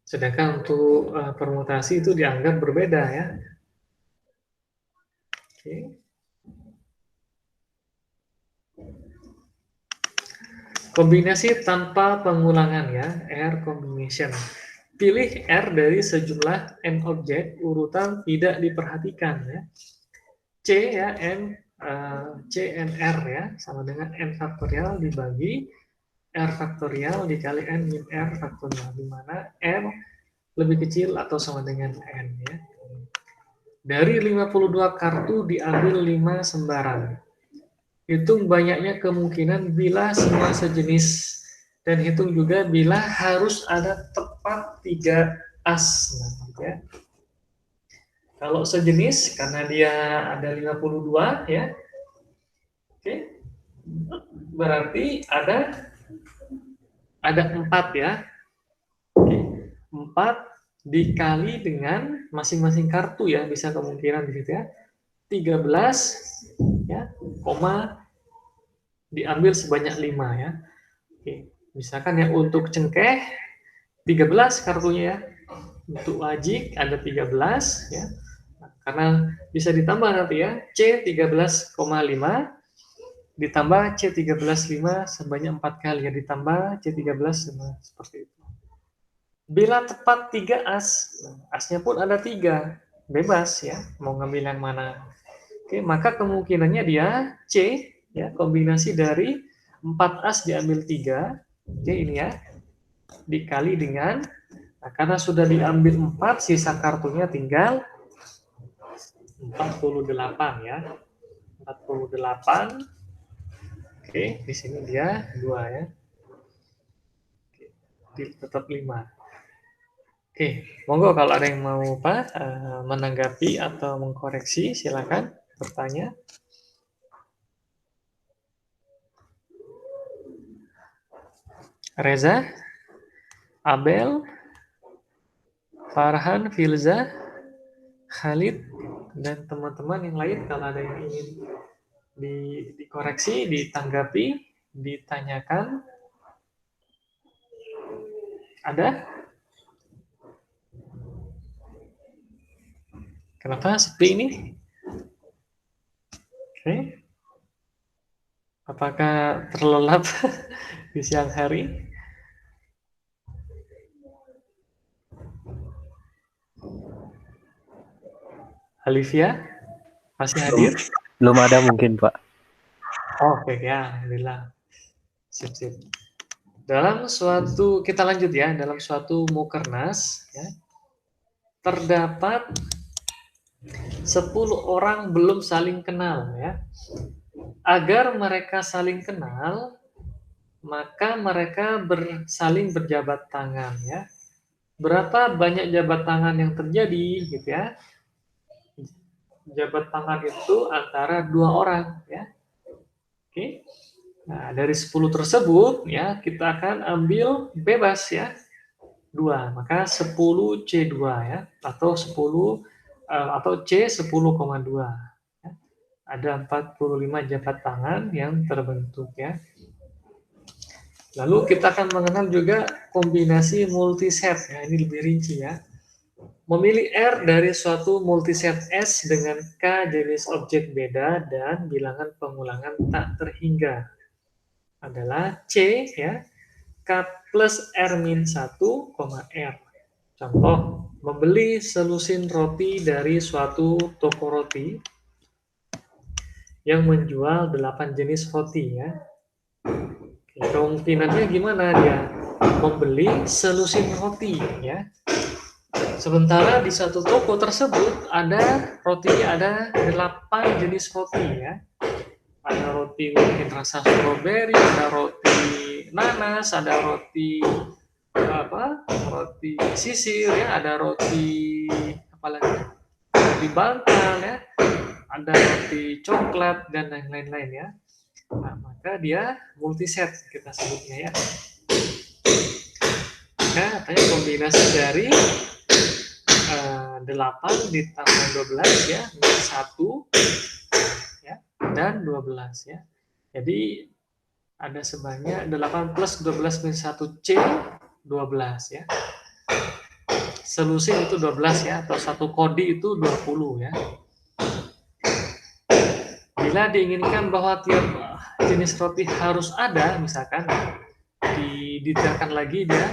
Sedangkan untuk permutasi itu dianggap berbeda ya. Oke. Kombinasi tanpa pengulangan ya, R combination. Pilih R dari sejumlah N objek, urutan tidak diperhatikan ya. C ya, C N R ya, sama dengan N faktorial dibagi R faktorial dikali N min R faktorial, di mana R lebih kecil atau sama dengan N ya. Dari 52 kartu diambil 5 sembarang. Hitung banyaknya kemungkinan bila semua sejenis, dan hitung juga bila harus ada tepat 3 as. Nah, ya. Kalau sejenis, karena dia ada 52 ya, oke, berarti ada 4 ya. Oke, 4 dikali dengan masing-masing kartu ya, bisa kemungkinan di situ ya. 13 ya, koma diambil sebanyak 5 ya. Oke, misalkan ya untuk cengkeh 13 kartunya ya. Untuk wajik ada 13 ya. Karena bisa ditambah nanti ya, C 13,5 ditambah C 13,5 sebanyak 4 kali ya, ditambah C 13 seperti itu. Bila tepat 3 as, asnya pun ada 3, bebas ya, mau ngambil yang mana. Oke, maka kemungkinannya dia C ya, kombinasi dari 4 as diambil 3, oke ini ya, dikali dengan, nah, karena sudah diambil 4, sisa kartunya tinggal 48 ya. 48. Oke, di sini dia 2 ya. Oke, tetap 5. Oke, monggo kalau ada yang mau menanggapi atau mengkoreksi, silakan bertanya. Reza, Abel, Farhan, Filza, Khalid, dan teman-teman yang lain kalau ada yang ingin dikoreksi, ditanggapi, ditanyakan. Ada? Kenapa seperti ini? Oke. Apakah terlelap di siang hari? Alivia masih hadir? Belum ada mungkin, Pak. Oh, oke ya, alhamdulillah. Sip. Dalam suatu, kita lanjut ya, dalam suatu mukernas ya, terdapat 10 orang belum saling kenal ya. Agar mereka saling kenal, maka mereka saling berjabat tangan ya. Berapa banyak jabat tangan yang terjadi gitu ya? Jabat tangan itu antara 2 orang ya. Oke. Nah, dari 10 tersebut ya, kita akan ambil bebas ya. 2. Maka 10 C2 ya, atau 10 atau C 10,2 ya. Ada 45 jabat tangan yang terbentuk ya. Lalu kita akan mengenal juga kombinasi multiset ya, ini lebih rinci ya. Memilih R dari suatu multiset S dengan K jenis objek beda dan bilangan pengulangan tak terhingga adalah C ya, K plus R-1, R. Contoh, membeli selusin roti dari suatu toko roti yang menjual 8 jenis roti ya. Kemungkinannya gimana dia? Membeli selusin roti ya. Sementara di satu toko tersebut ada rotinya ada 8 jenis roti ya. Ada roti mungkin rasa stroberi, ada roti nanas, ada roti roti sisir ya, ada roti apalagi roti bantal ya, ada roti coklat dan lain-lain ya. Nah, maka dia multiset kita sebutnya ya. Nah, katanya kombinasi dari 8 ditambah 12 ya, 1 ya, dan 12 ya. Jadi ada sebanyak 8 plus 12 minus 1 C 12 ya. Selusin itu 12 ya, atau satu kodi itu 20 ya. Bila diinginkan bahwa tiap jenis roti harus ada, misalkan didetailkan lagi dia,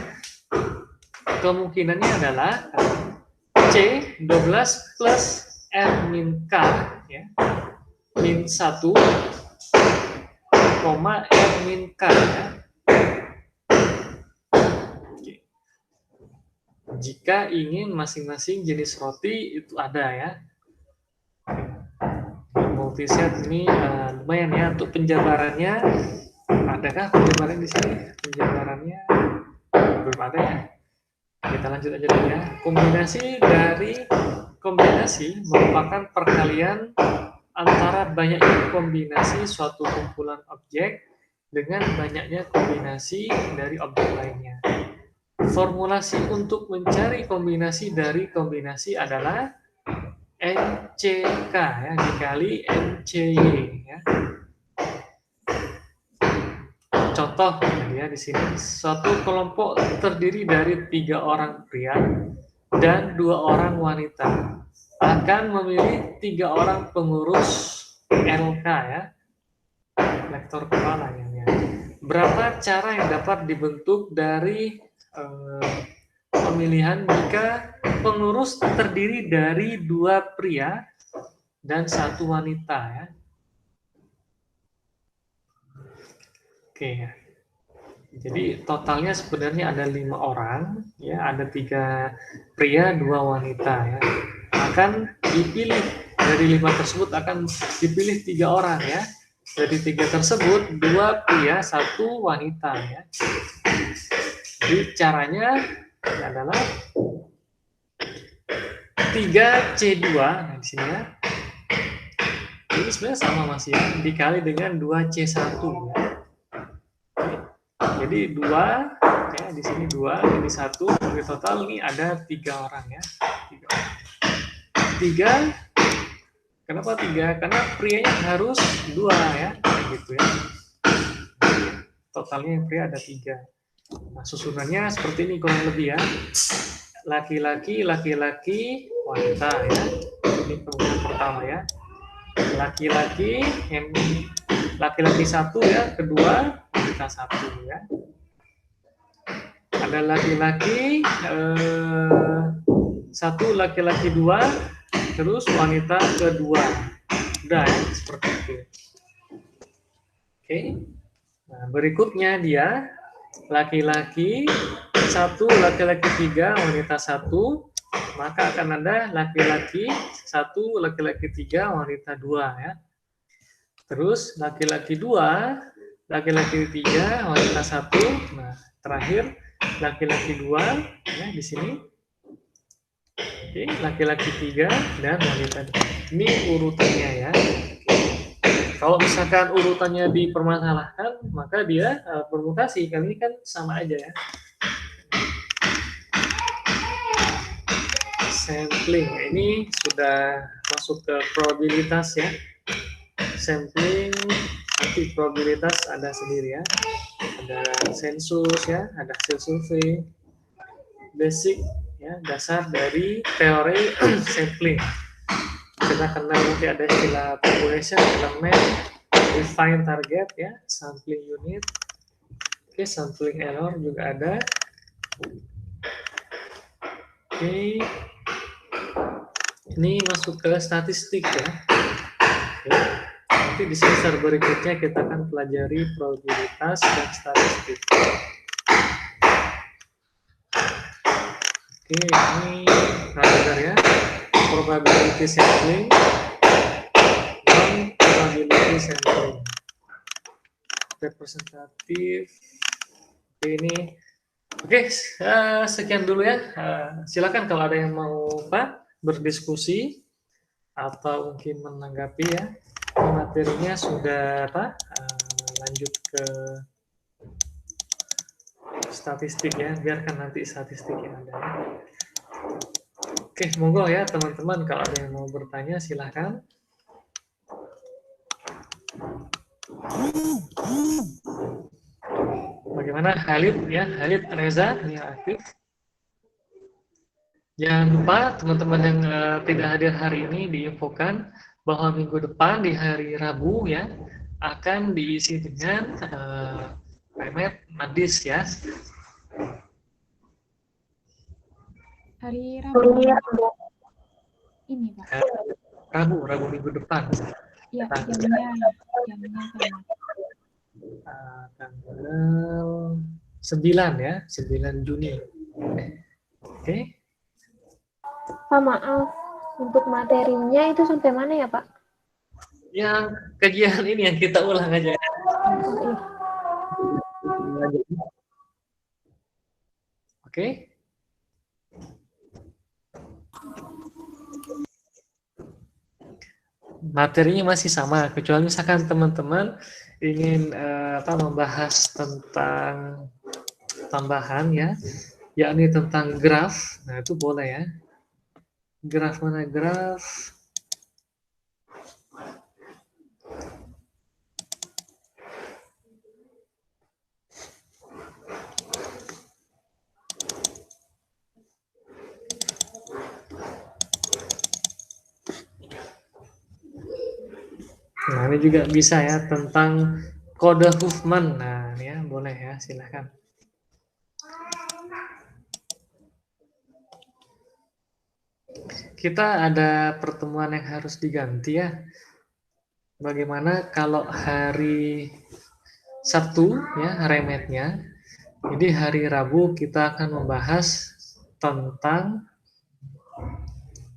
kemungkinannya adalah C 12 plus R min K ya, min 1 koma R min K ya. Jika ingin masing-masing jenis roti itu ada ya. Multiset ini lumayan ya untuk penjabarannya. Adakah penjabaran di sini? Penjabarannya belum ada ya. Kita lanjut aja dulu ya. Kombinasi merupakan perkalian antara banyaknya kombinasi suatu kumpulan objek dengan banyaknya kombinasi dari objek lainnya. Formulasi untuk mencari kombinasi dari kombinasi adalah NCK ya, dikali NCY ya. Contoh ya di sini, suatu kelompok terdiri dari 3 orang pria dan 2 orang wanita akan memilih 3 orang pengurus LK ya, lektor kepala ya. Berapa cara yang dapat dibentuk dari pemilihan jika pengurus terdiri dari 2 pria dan 1 wanita ya. Oke ya. Jadi totalnya sebenarnya ada 5 orang ya, ada 3 pria, 2 wanita ya. Akan dipilih dari 5 tersebut akan dipilih 3 orang ya. Dari 3 tersebut 2 pria, 1 wanita ya. Jadi caranya adalah 3C2 nah di sini ya. Ini sebenarnya sama masih ya, dikali dengan 2C1 ya. Jadi 2 ya, di sini 2, ini 1, jadi total ini ada 3 orang ya. 3 Kenapa 3? Karena prianya harus 2 ya, kayak gitu ya. Totalnya yang pria ada 3. Nah, susunannya seperti ini kurang lebih ya. Laki-laki, laki-laki, wanita ya. Ini kemungkinan pertama ya. Laki-laki, laki-laki 1 ya, kedua wanita 1 ya. Ada laki-laki 1, laki-laki 2, terus wanita kedua. Udah ya, seperti itu. Oke. Nah, berikutnya dia laki-laki 1, laki-laki 3, wanita 1, maka akan ada laki-laki 1, laki-laki 3, wanita 2 ya. Terus laki-laki 2, laki-laki 3, wanita 1. Nah, terakhir laki-laki 2 ya di sini. Oke, laki-laki 3 dan wanita 2. Ini urutannya ya. Kalau misalkan urutannya dipermasalahkan, maka dia permutasi. Kali ini kan sama aja ya. Sampling. Ini sudah masuk ke probabilitas ya. Sampling, nanti probabilitas ada sendiri ya. Ada sensus ya, ada hasil survei. Basic ya, dasar dari teori sampling. Kita kenal nanti ada istilah population, element, define target ya, sampling unit. Oke, sampling error juga ada. Oke. Ini masuk ke statistik ya. Oke. Nanti di semester berikutnya kita akan pelajari probabilitas dan statistik. Oke, ini radar ya. Probability sampling, non-probability sampling. Representatif. Oke, ini. Oke, sekian dulu ya. Silakan kalau ada yang mau berdiskusi atau mungkin menanggapi ya. Materinya sudah lanjut ke statistik ya. Biarkan nanti statistik yang ada. Oke, monggo ya teman-teman, kalau ada yang mau bertanya silahkan. Bagaimana Khalid ya, Khalid Reza yang aktif. Jangan lupa teman-teman yang tidak hadir hari ini diinfokan bahwa minggu depan di hari Rabu ya akan diisi dengan remet madis ya. Hari Rabu. Ini, Pak. Rabu minggu depan. Ya, jamnya Tanggal 9 ya, 9 Juni. Oke. Pak, maaf. Untuk materinya itu sampai mana ya, Pak? Yang kajian ini yang kita ulang aja. Oke. Materinya masih sama, kecuali misalkan teman-teman ingin membahas tentang tambahan ya, yakni tentang graf. Nah, itu boleh ya. Graf mana graf? Nah, ini juga bisa ya tentang kode Huffman. Nah, ini ya boleh ya, silahkan. Kita ada pertemuan yang harus diganti ya. Bagaimana kalau hari Sabtu ya remetnya, jadi hari Rabu kita akan membahas tentang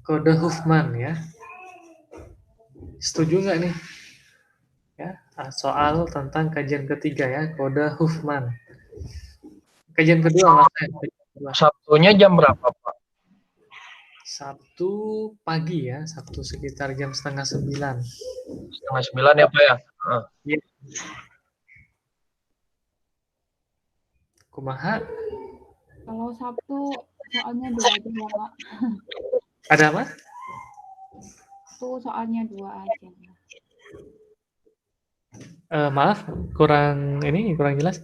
kode Huffman ya. Setuju nggak nih? Ya, soal tentang kajian ketiga ya, kode Huffman. Kajian kedua Mas. Sabtunya jam berapa, Pak? Sabtu pagi ya, Sabtu sekitar jam 8:30. 8:30 ya, Pak ya? Ya. Kumaha? Kalau Sabtu soalnya belajar ya, Pak. Ada apa? soalnya 2 aja. Maaf, kurang jelas.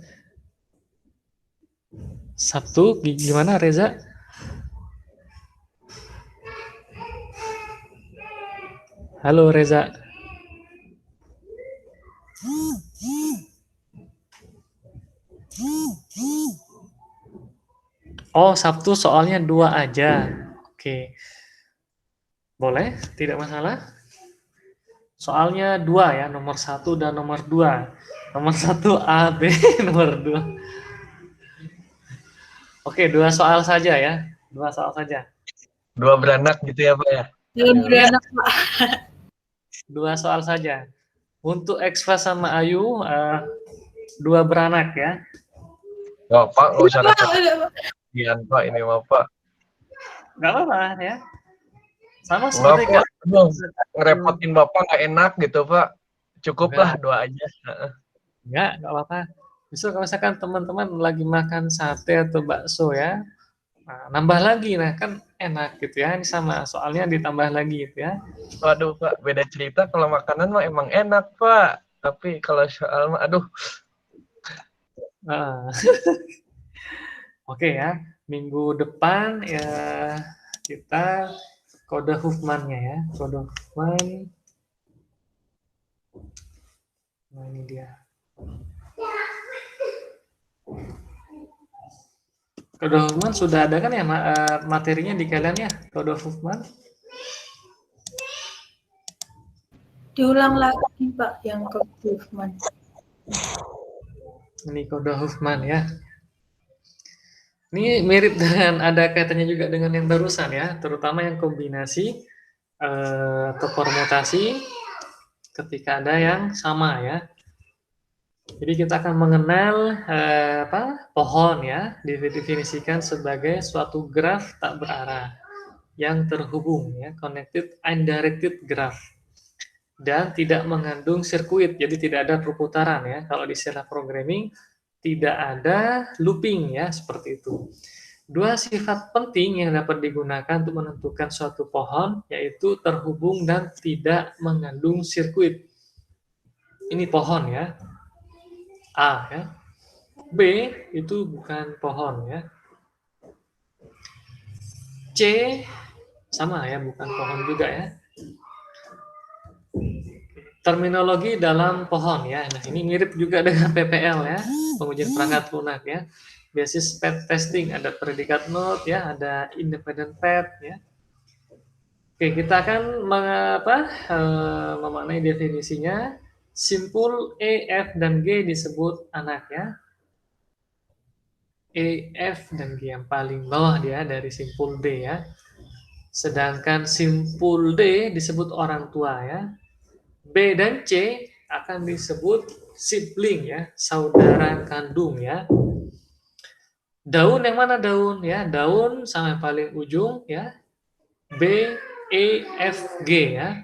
Sabtu gimana Reza? Halo Reza. Oh, Sabtu soalnya 2 aja. Oke. Boleh, tidak masalah. Soalnya 2 ya, nomor 1 dan nomor 2. Nomor 1 A, B, nomor 2. Oke, 2 soal saja ya. 2 soal saja. 2 beranak gitu ya Pak ya? Beranak, Pak. 2 soal saja. Untuk Exfa sama Ayu, 2 beranak ya. Wah Pak, nggak usah Pak, repot. udah, Pak. Gian Pak, ini mah Pak. Nggak apa-apa ya. Sama Nggak seperti Pak, aduh, ngerepotin Bapak nggak enak gitu Pak. Cukuplah 2 aja. nggak apa-apa. Justru kalau misalkan teman-teman lagi makan sate atau bakso ya, nah, nambah lagi, nah kan enak gitu ya. Ini sama soalnya ditambah lagi gitu ya. Waduh Pak, beda cerita kalau makanan mah emang enak Pak. Tapi kalau soal mah, aduh. Nah. Oke ya, minggu depan ya kita kode Huffman-nya ya, kode Huffman. Nah ini dia. Kode Huffman sudah ada kan ya materinya di kalian ya, kode Huffman? Diulang lagi, Pak, yang ke Huffman. Ini kode Huffman ya. Ini mirip dengan, ada kaitannya juga dengan yang barusan ya, terutama yang kombinasi atau permutasi ketika ada yang sama ya. Jadi kita akan mengenal pohon ya, didefinisikan sebagai suatu graf tak berarah yang terhubung ya, connected undirected graph, dan tidak mengandung sirkuit, jadi tidak ada perputaran ya. Kalau di istilah programming tidak ada looping ya, seperti itu. 2 sifat penting yang dapat digunakan untuk menentukan suatu pohon, yaitu terhubung dan tidak mengandung sirkuit. Ini pohon ya, A ya. B itu bukan pohon ya. C sama ya, bukan pohon juga ya. Terminologi dalam pohon ya. Nah, ini mirip juga dengan PPL ya, pengujian perangkat lunak ya. Basis path testing, ada predikat node ya, ada independent path ya. Oke, kita akan memaknai definisinya. Simpul E, F, dan G disebut anak ya. E, F, dan G yang paling bawah dia dari simpul D ya. Sedangkan simpul D disebut orang tua ya. B dan C akan disebut sibling ya, saudara kandung ya. Daun yang mana daun ya? Daun sampai paling ujung ya. B, E, F, G ya.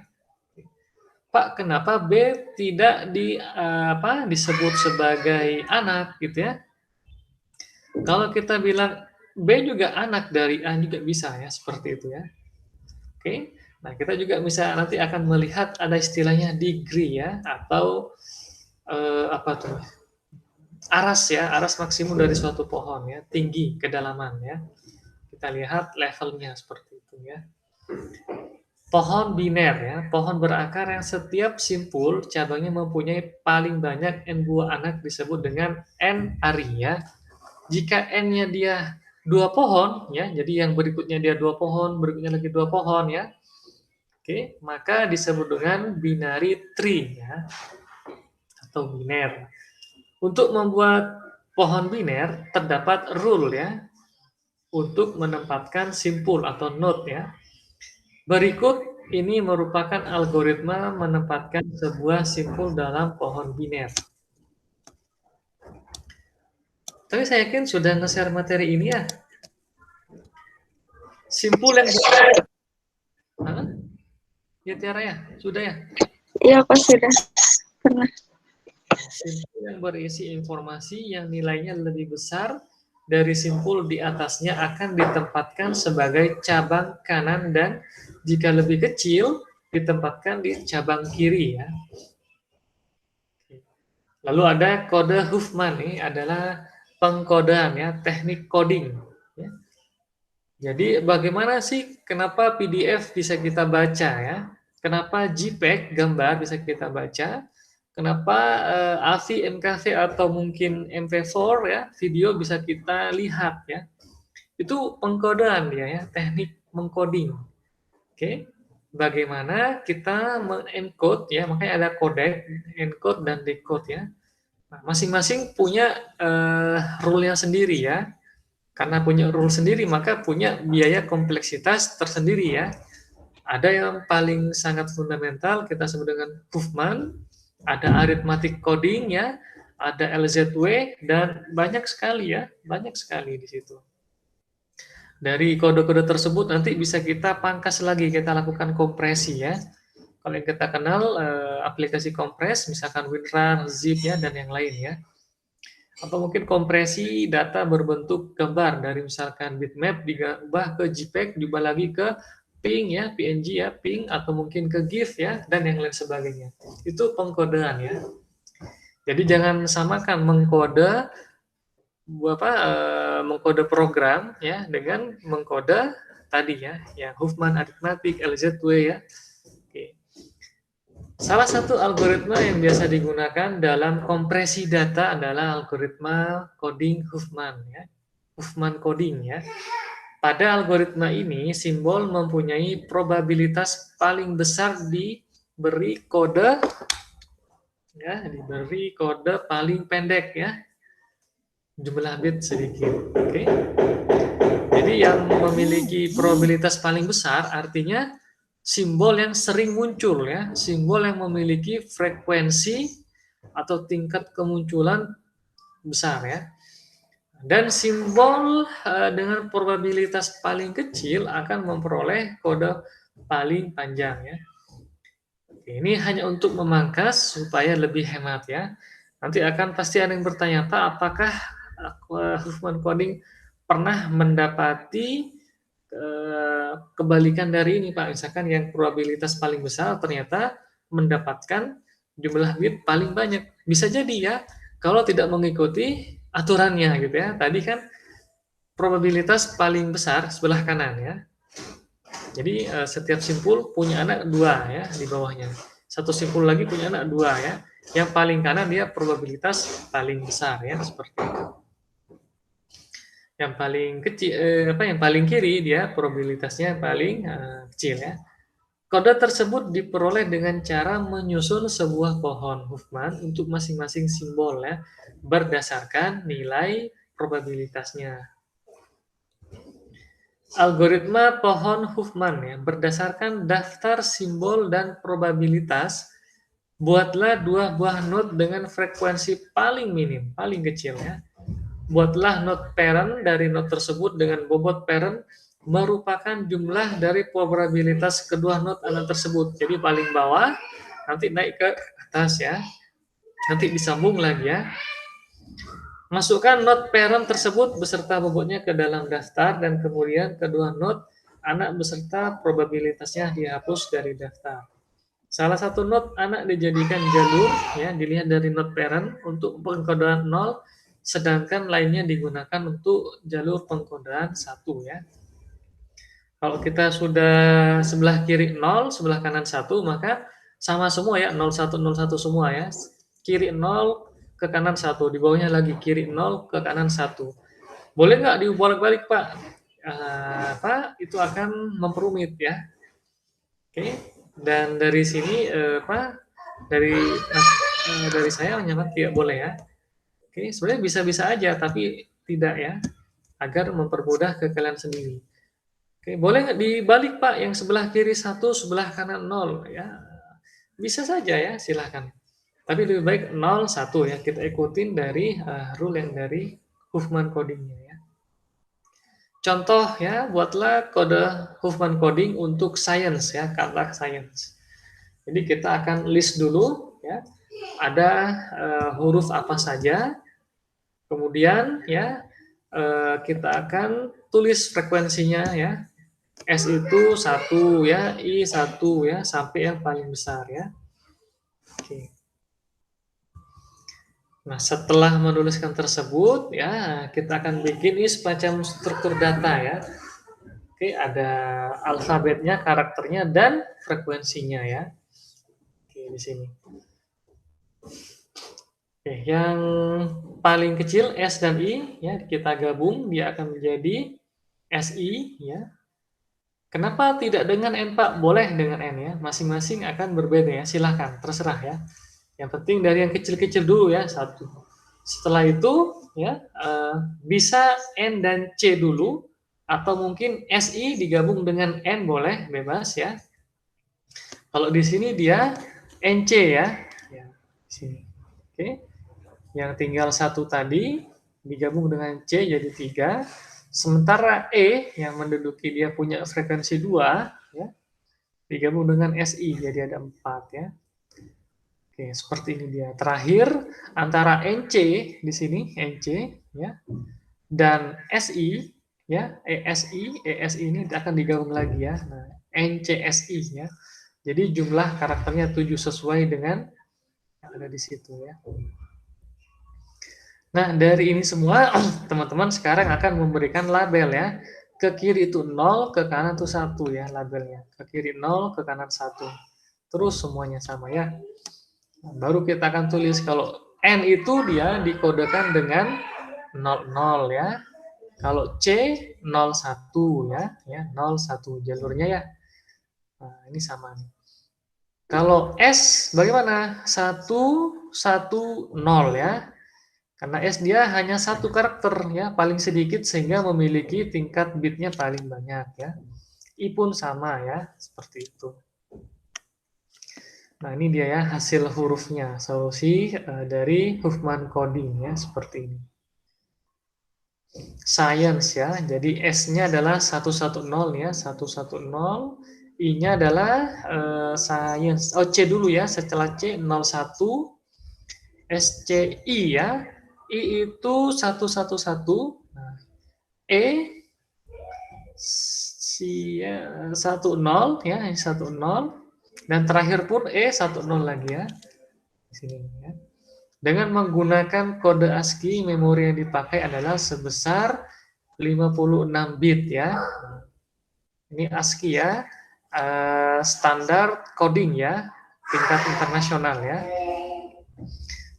Pak, kenapa B tidak disebut sebagai anak gitu ya? Kalau kita bilang B juga anak dari A juga bisa ya, seperti itu ya. Oke. Nah, kita juga bisa nanti akan melihat ada istilahnya degree ya, atau aras ya, aras maksimum dari suatu pohon ya, tinggi kedalaman ya. Kita lihat levelnya seperti itu ya. Pohon biner ya, pohon berakar yang setiap simpul cabangnya mempunyai paling banyak N buah anak disebut dengan N ari ya. Jika N-nya dia 2 pohon ya, jadi yang berikutnya dia 2 pohon, berikutnya lagi 2 pohon ya. Oke, maka disebut dengan binary tree ya, atau biner. Untuk membuat pohon biner terdapat rule ya, untuk menempatkan simpul atau node ya. Berikut ini merupakan algoritma menempatkan sebuah simpul dalam pohon biner. Tapi saya yakin sudah nge-share materi ini ya. Simpul yang ya Tiara ya, sudah ya? Iya, Pak, sudah pernah. Simpul yang berisi informasi yang nilainya lebih besar dari simpul di atasnya akan ditempatkan sebagai cabang kanan, dan jika lebih kecil ditempatkan di cabang kiri ya. Lalu ada kode Huffman, ini adalah pengkodean ya, teknik coding. Ya. Jadi bagaimana sih kenapa PDF bisa kita baca ya? Kenapa JPEG gambar bisa kita baca? Kenapa AVI, MKV atau mungkin MP4 ya video bisa kita lihat ya? Itu pengkodean dia ya, teknik mengcoding. Oke. Bagaimana kita mengencode ya, makanya ada codec, encode dan decode ya. Nah, masing-masing punya rule-nya sendiri ya. Karena punya rule sendiri, maka punya biaya kompleksitas tersendiri ya. Ada yang paling sangat fundamental, kita sebut dengan Huffman, ada arithmetic coding ya, ada LZW, dan banyak sekali ya, banyak sekali di situ. Dari kode-kode tersebut nanti bisa kita pangkas lagi, kita lakukan kompresi ya. Kalau yang kita kenal aplikasi kompres, misalkan WinRAR, Zip ya, dan yang lain ya. Atau mungkin kompresi data berbentuk gambar dari misalkan bitmap diubah ke JPEG, diubah lagi ke PNG ya, PNG ya, PNG atau mungkin ke GIF ya, dan yang lain sebagainya. Itu pengkodean ya. Jadi jangan samakan mengkode mengkode program ya dengan mengkode tadi ya, yang Huffman arithmetic, LZW ya. Oke. Salah satu algoritma yang biasa digunakan dalam kompresi data adalah algoritma coding Huffman ya. Huffman coding ya. Pada algoritma ini simbol mempunyai probabilitas paling besar diberi kode ya, diberi kode paling pendek ya. Jumlah bit sedikit. Oke. Jadi yang memiliki probabilitas paling besar artinya simbol yang sering muncul ya, simbol yang memiliki frekuensi atau tingkat kemunculan besar ya. Dan simbol dengan probabilitas paling kecil akan memperoleh kode paling panjang ya. Ini hanya untuk memangkas supaya lebih hemat ya. Nanti akan pasti ada yang bertanya, Pak, apakah Huffman coding pernah mendapati kebalikan dari ini Pak, misalkan yang probabilitas paling besar ternyata mendapatkan jumlah bit paling banyak. Bisa jadi ya, kalau tidak mengikuti aturannya gitu ya. Tadi kan probabilitas paling besar sebelah kanan ya. Jadi setiap simpul punya anak 2 ya di bawahnya. Satu simpul lagi punya anak 2 ya. Yang paling kanan dia probabilitas paling besar ya, seperti itu. Yang paling kecil yang paling kiri dia probabilitasnya paling kecil ya. Kode tersebut diperoleh dengan cara menyusun sebuah pohon Huffman untuk masing-masing simbol ya, berdasarkan nilai probabilitasnya. Algoritma pohon Huffman ya, berdasarkan daftar simbol dan probabilitas, buatlah 2 buah not dengan frekuensi paling minim, paling kecil ya. Buatlah not parent dari not tersebut dengan bobot parent merupakan jumlah dari probabilitas kedua not anak tersebut. Jadi paling bawah nanti naik ke atas ya. Nanti disambung lagi ya. Masukkan not parent tersebut beserta bobotnya ke dalam daftar dan kemudian kedua not anak beserta probabilitasnya dihapus dari daftar. Salah satu not anak dijadikan jalur ya, dilihat dari not parent untuk pengkodean 0, sedangkan lainnya digunakan untuk jalur pengkodean 1 ya. Kalau kita sudah sebelah kiri 0, sebelah kanan 1, maka sama semua ya, 0101 semua ya. Kiri 0, ke kanan 1, di bawahnya lagi kiri 0, ke kanan 1. Boleh nggak dibolak-balik Pak? Pak, itu akan memperumit ya. Oke, dan dari sini Pak, dari saya menyatakan tidak boleh ya. Oke, sebenarnya bisa-bisa aja, tapi tidak ya, agar mempermudah ke kalian sendiri. Oke, boleh nggak dibalik Pak, yang sebelah kiri 1, sebelah kanan 0 ya, bisa saja ya, silakan. Tapi lebih baik 0, 1 ya, kita ikutin dari rule yang dari Huffman codingnya ya. Contoh ya, buatlah kode Huffman coding untuk science ya, kata science. Jadi kita akan list dulu ya, ada huruf apa saja. Kemudian ya kita akan tulis frekuensinya ya. S itu 1 ya, I 1 ya, sampai yang paling besar ya. Oke. Nah, setelah menuliskan tersebut ya, kita akan bikin ini semacam struktur data ya. Oke, ada alfabetnya, karakternya, dan frekuensinya ya. Oke, di sini. Oke, yang paling kecil S dan I ya, kita gabung dia akan menjadi SI ya. Kenapa tidak dengan N, Pak? Boleh dengan N ya. Masing-masing akan berbeda ya. Silahkan, terserah ya. Yang penting dari yang kecil-kecil dulu ya, 1. Setelah itu ya bisa N dan C dulu, atau mungkin SI digabung dengan N boleh, bebas ya. Kalau di sini dia NC ya. Ya, di sini. Oke. Yang tinggal 1 tadi digabung dengan C jadi 3. Sementara E yang menduduki dia punya frekuensi 2 ya, digabung dengan SI jadi ada 4 ya. Oke, seperti ini dia. Terakhir antara NC di sini NC ya dan SI ya, ESI ini akan digabung lagi ya. Nah, NCSI ya. Jadi jumlah karakternya 7 sesuai dengan yang ada di situ ya. Nah, dari ini semua, teman-teman sekarang akan memberikan label ya. Ke kiri itu 0, ke kanan itu 1 ya labelnya. Ke kiri 0, ke kanan 1. Terus semuanya sama ya. Nah, baru kita akan tulis kalau N itu dia dikodekan dengan 00 ya. Kalau C 01 ya, 01 jalurnya ya. Nah, ini sama nih. Kalau S bagaimana? 110 ya. Karena S dia hanya 1 karakter ya, paling sedikit sehingga memiliki tingkat bitnya paling banyak ya. I pun sama ya, seperti itu. Nah, ini dia ya hasil hurufnya, solusi dari Huffman coding ya, seperti ini. Science ya, jadi S-nya adalah 110 ya, 110. I-nya adalah science. Oh, C dulu ya, setelah C 01. SCI ya. I itu 111. Nah, E si 10 ya, 10. Dan terakhir pun E 10 lagi ya. Di sini ya. Dengan menggunakan kode ASCII, memori yang dipakai adalah sebesar 56 bit ya. Ini ASCII ya. Standar coding ya, tingkat internasional ya.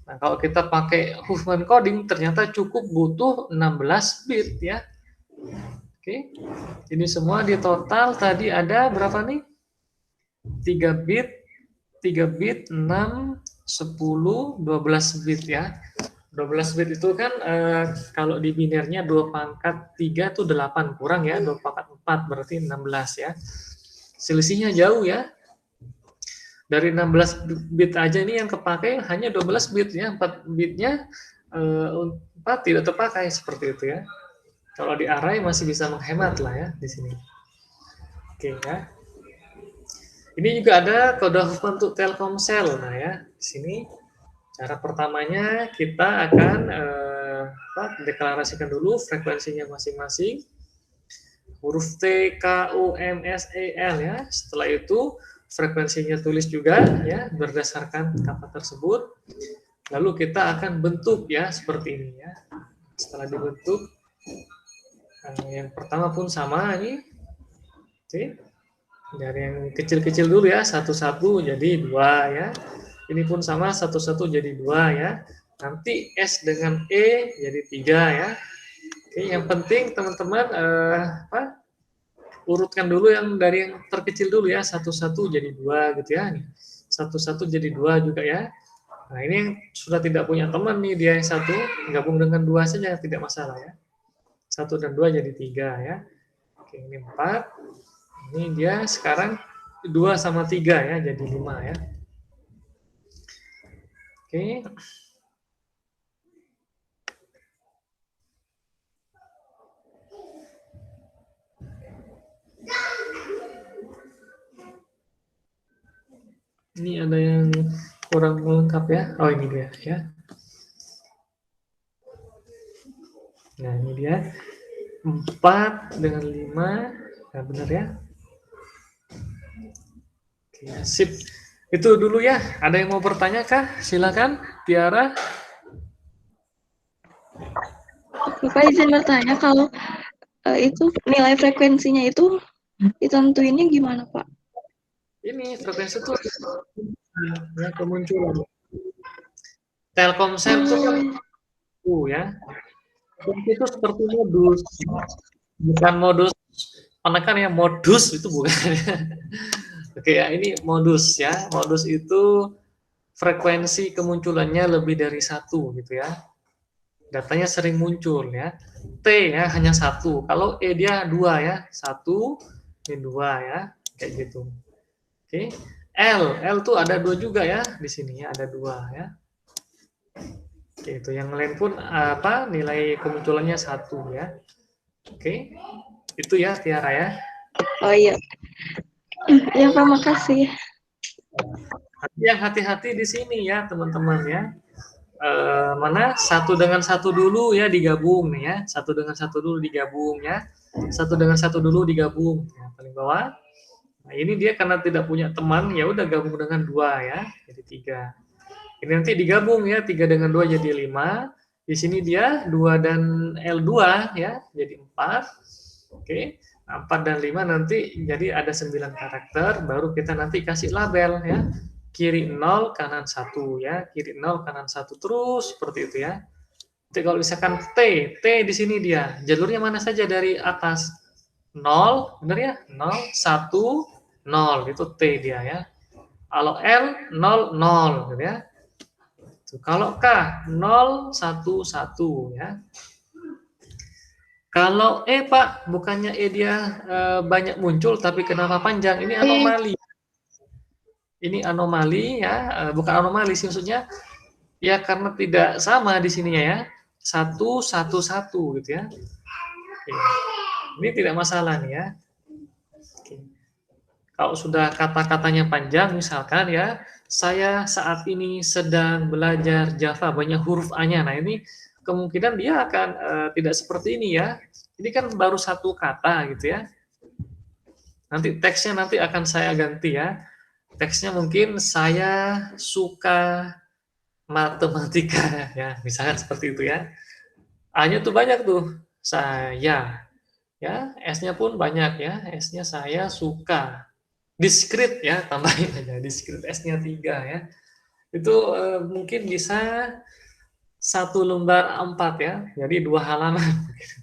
Nah, kalau kita pakai Huffman coding ternyata cukup butuh 16 bit ya. Oke. Jadi semua di total tadi ada berapa nih? 3 bit, 6, 10, 12 bit ya. 12 bit itu kan kalau di binernya 2 pangkat 3 itu 8, kurang ya, 2 pangkat 4 berarti 16 ya. Selisihnya jauh ya. Dari 16 bit aja ini yang kepakai hanya 12 bit ya, 4 bitnya 4 tidak terpakai seperti itu ya. Kalau di array masih bisa menghemat lah ya di sini. Oke ya. Ini juga ada kode Huffman untuk Telkomsel. Nah ya, di sini cara pertamanya kita akan deklarasikan dulu frekuensinya masing-masing. Huruf T, K, U, M, S, E, L ya. Setelah itu frekuensinya tulis juga ya berdasarkan kata tersebut. Lalu kita akan bentuk ya seperti ini ya. Setelah dibentuk yang pertama pun sama ini. Oke. Dari yang kecil-kecil dulu ya, 1 jadi 2 ya. Ini pun sama 1 jadi 2 ya. Nanti S dengan E jadi 3 ya. Oke, yang penting teman-teman urutkan dulu yang dari yang terkecil dulu ya, 1 jadi 2 gitu ya. 1 jadi 2 juga ya. Nah, ini yang sudah tidak punya teman nih, dia yang 1 gabung dengan 2 saja tidak masalah ya. 1 dan 2 jadi 3 ya. Oke, ini 4. Ini dia sekarang 2 sama 3 ya, jadi 5 ya. Oke. Ini ada yang kurang lengkap ya. Oh, ini dia ya. Nah, ini dia 4 dengan 5 Nah, benar ya? Oke, sip. Itu dulu ya. Ada yang mau bertanya kah? Silakan, Tiara. Bapak izin bertanya kalau itu nilai frekuensinya itu ditentuinnya gimana, Pak? Ini frekuensi itu ya, kemunculan. Telkomsel itu kan ya. Itu seperti modus. Bukan modus penekan ya, modus itu bukan. Oke ya, ini modus ya. Modus itu frekuensi kemunculannya lebih dari 1 gitu ya. Datanya sering muncul ya. T ya hanya 1. Kalau E dia 2 ya. 1, ini 2 ya. Kayak gitu. Oke. L tuh ada 2 juga ya di sini ya, ada 2 ya. Oke, itu yang lain pun apa nilai kemunculannya 1 ya. Oke. Itu ya Tiara ya. Oh iya. Ya Pak, makasih. Yang hati-hati di sini ya teman-teman ya. Mana 1 dengan 1 dulu ya digabung nih ya. 1 dengan 1 dulu digabung ya. 1 dengan 1 dulu digabung. Ya, paling bawah. Nah, ini dia karena tidak punya teman, ya udah gabung dengan 2 ya, jadi 3. Ini nanti digabung ya, 3 dengan 2 jadi 5. Di sini dia 2 dan L2 ya, jadi 4. Oke, nah, 4 dan 5 nanti jadi ada 9 karakter, baru kita nanti kasih label ya. Kiri 0, kanan 1 ya, kiri 0, kanan 1 terus seperti itu ya. Jadi kalau misalkan T di sini dia, jalurnya mana saja dari atas? 0, benar ya? 0, 1, 0 itu T dia ya. Kalau L 0 0 gitu ya. Tuh, kalau K 0 1 1 ya. Kalau E Pak, bukannya E dia banyak muncul tapi kenapa panjang? Ini anomali. Ini anomali ya, bukan anomali sih maksudnya. Ya karena tidak sama di sininya ya. 1 1 1 gitu ya. Oke. Ini tidak masalah nih ya. Oke. Kalau sudah kata-katanya panjang, misalkan ya, saya saat ini sedang belajar Java, banyak huruf A-nya. Nah, ini kemungkinan dia akan tidak seperti ini ya. Ini kan baru 1 kata gitu ya. Nanti teksnya nanti akan saya ganti ya. Teksnya mungkin saya suka matematika ya, misalkan seperti itu ya. A-nya tuh banyak tuh, saya. Ya, S-nya pun banyak ya. S-nya saya suka. Diskrit ya, tambahin aja diskrit S-nya 3 ya. Itu mungkin bisa 1 lembar A4 ya. Jadi 2 halaman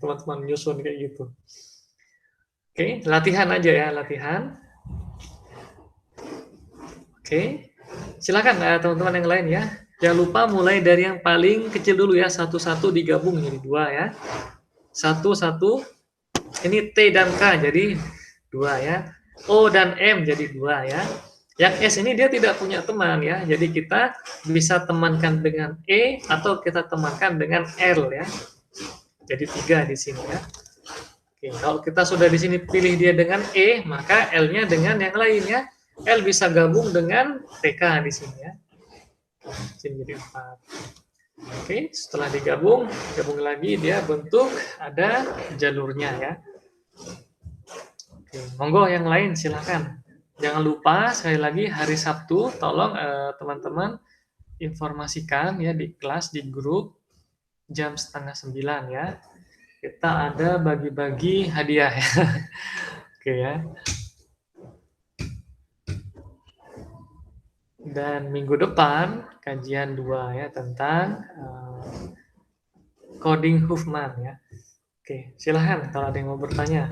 teman-teman nyusun kayak gitu. Oke, latihan aja ya, latihan. Oke. Silakan teman-teman yang lain ya. Jangan lupa mulai dari yang paling kecil dulu ya, 1 1 digabung jadi 2 ya. 1 1 ini T dan K jadi 2 ya. O dan M jadi 2 ya. Yang S ini dia tidak punya teman ya. Jadi kita bisa temankan dengan E atau kita temankan dengan L ya. Jadi 3 di sini ya. Oke, kalau kita sudah di sini pilih dia dengan E, maka L-nya dengan yang lain ya. L bisa gabung dengan TK di sini ya. Sini jadi 4. Oke, setelah digabung, gabung lagi dia bentuk ada jalurnya ya. Oke, monggo yang lain silakan. Jangan lupa sekali lagi hari Sabtu tolong teman-teman informasikan ya di kelas di grup jam 8:30 ya. Kita ada bagi-bagi hadiah ya. Oke ya. Dan minggu depan kajian 2 ya tentang coding Huffman ya. Oke, silahkan kalau ada yang mau bertanya.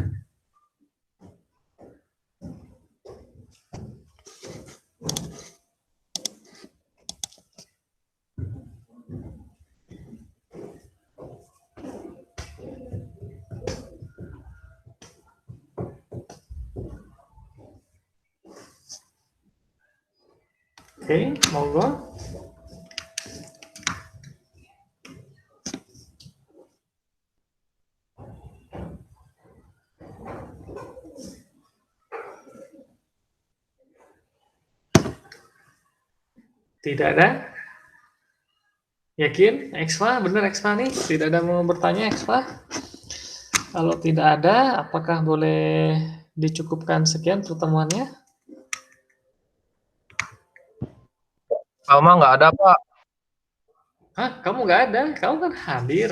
Oke, monggo. Tidak ada? Yakin? Expa? Benar Expa nih? Tidak ada mau bertanya Expa? Kalau tidak ada, apakah boleh dicukupkan sekian pertemuannya. Alma nggak ada, Pak. Hah, kamu nggak ada? Kamu kan hadir.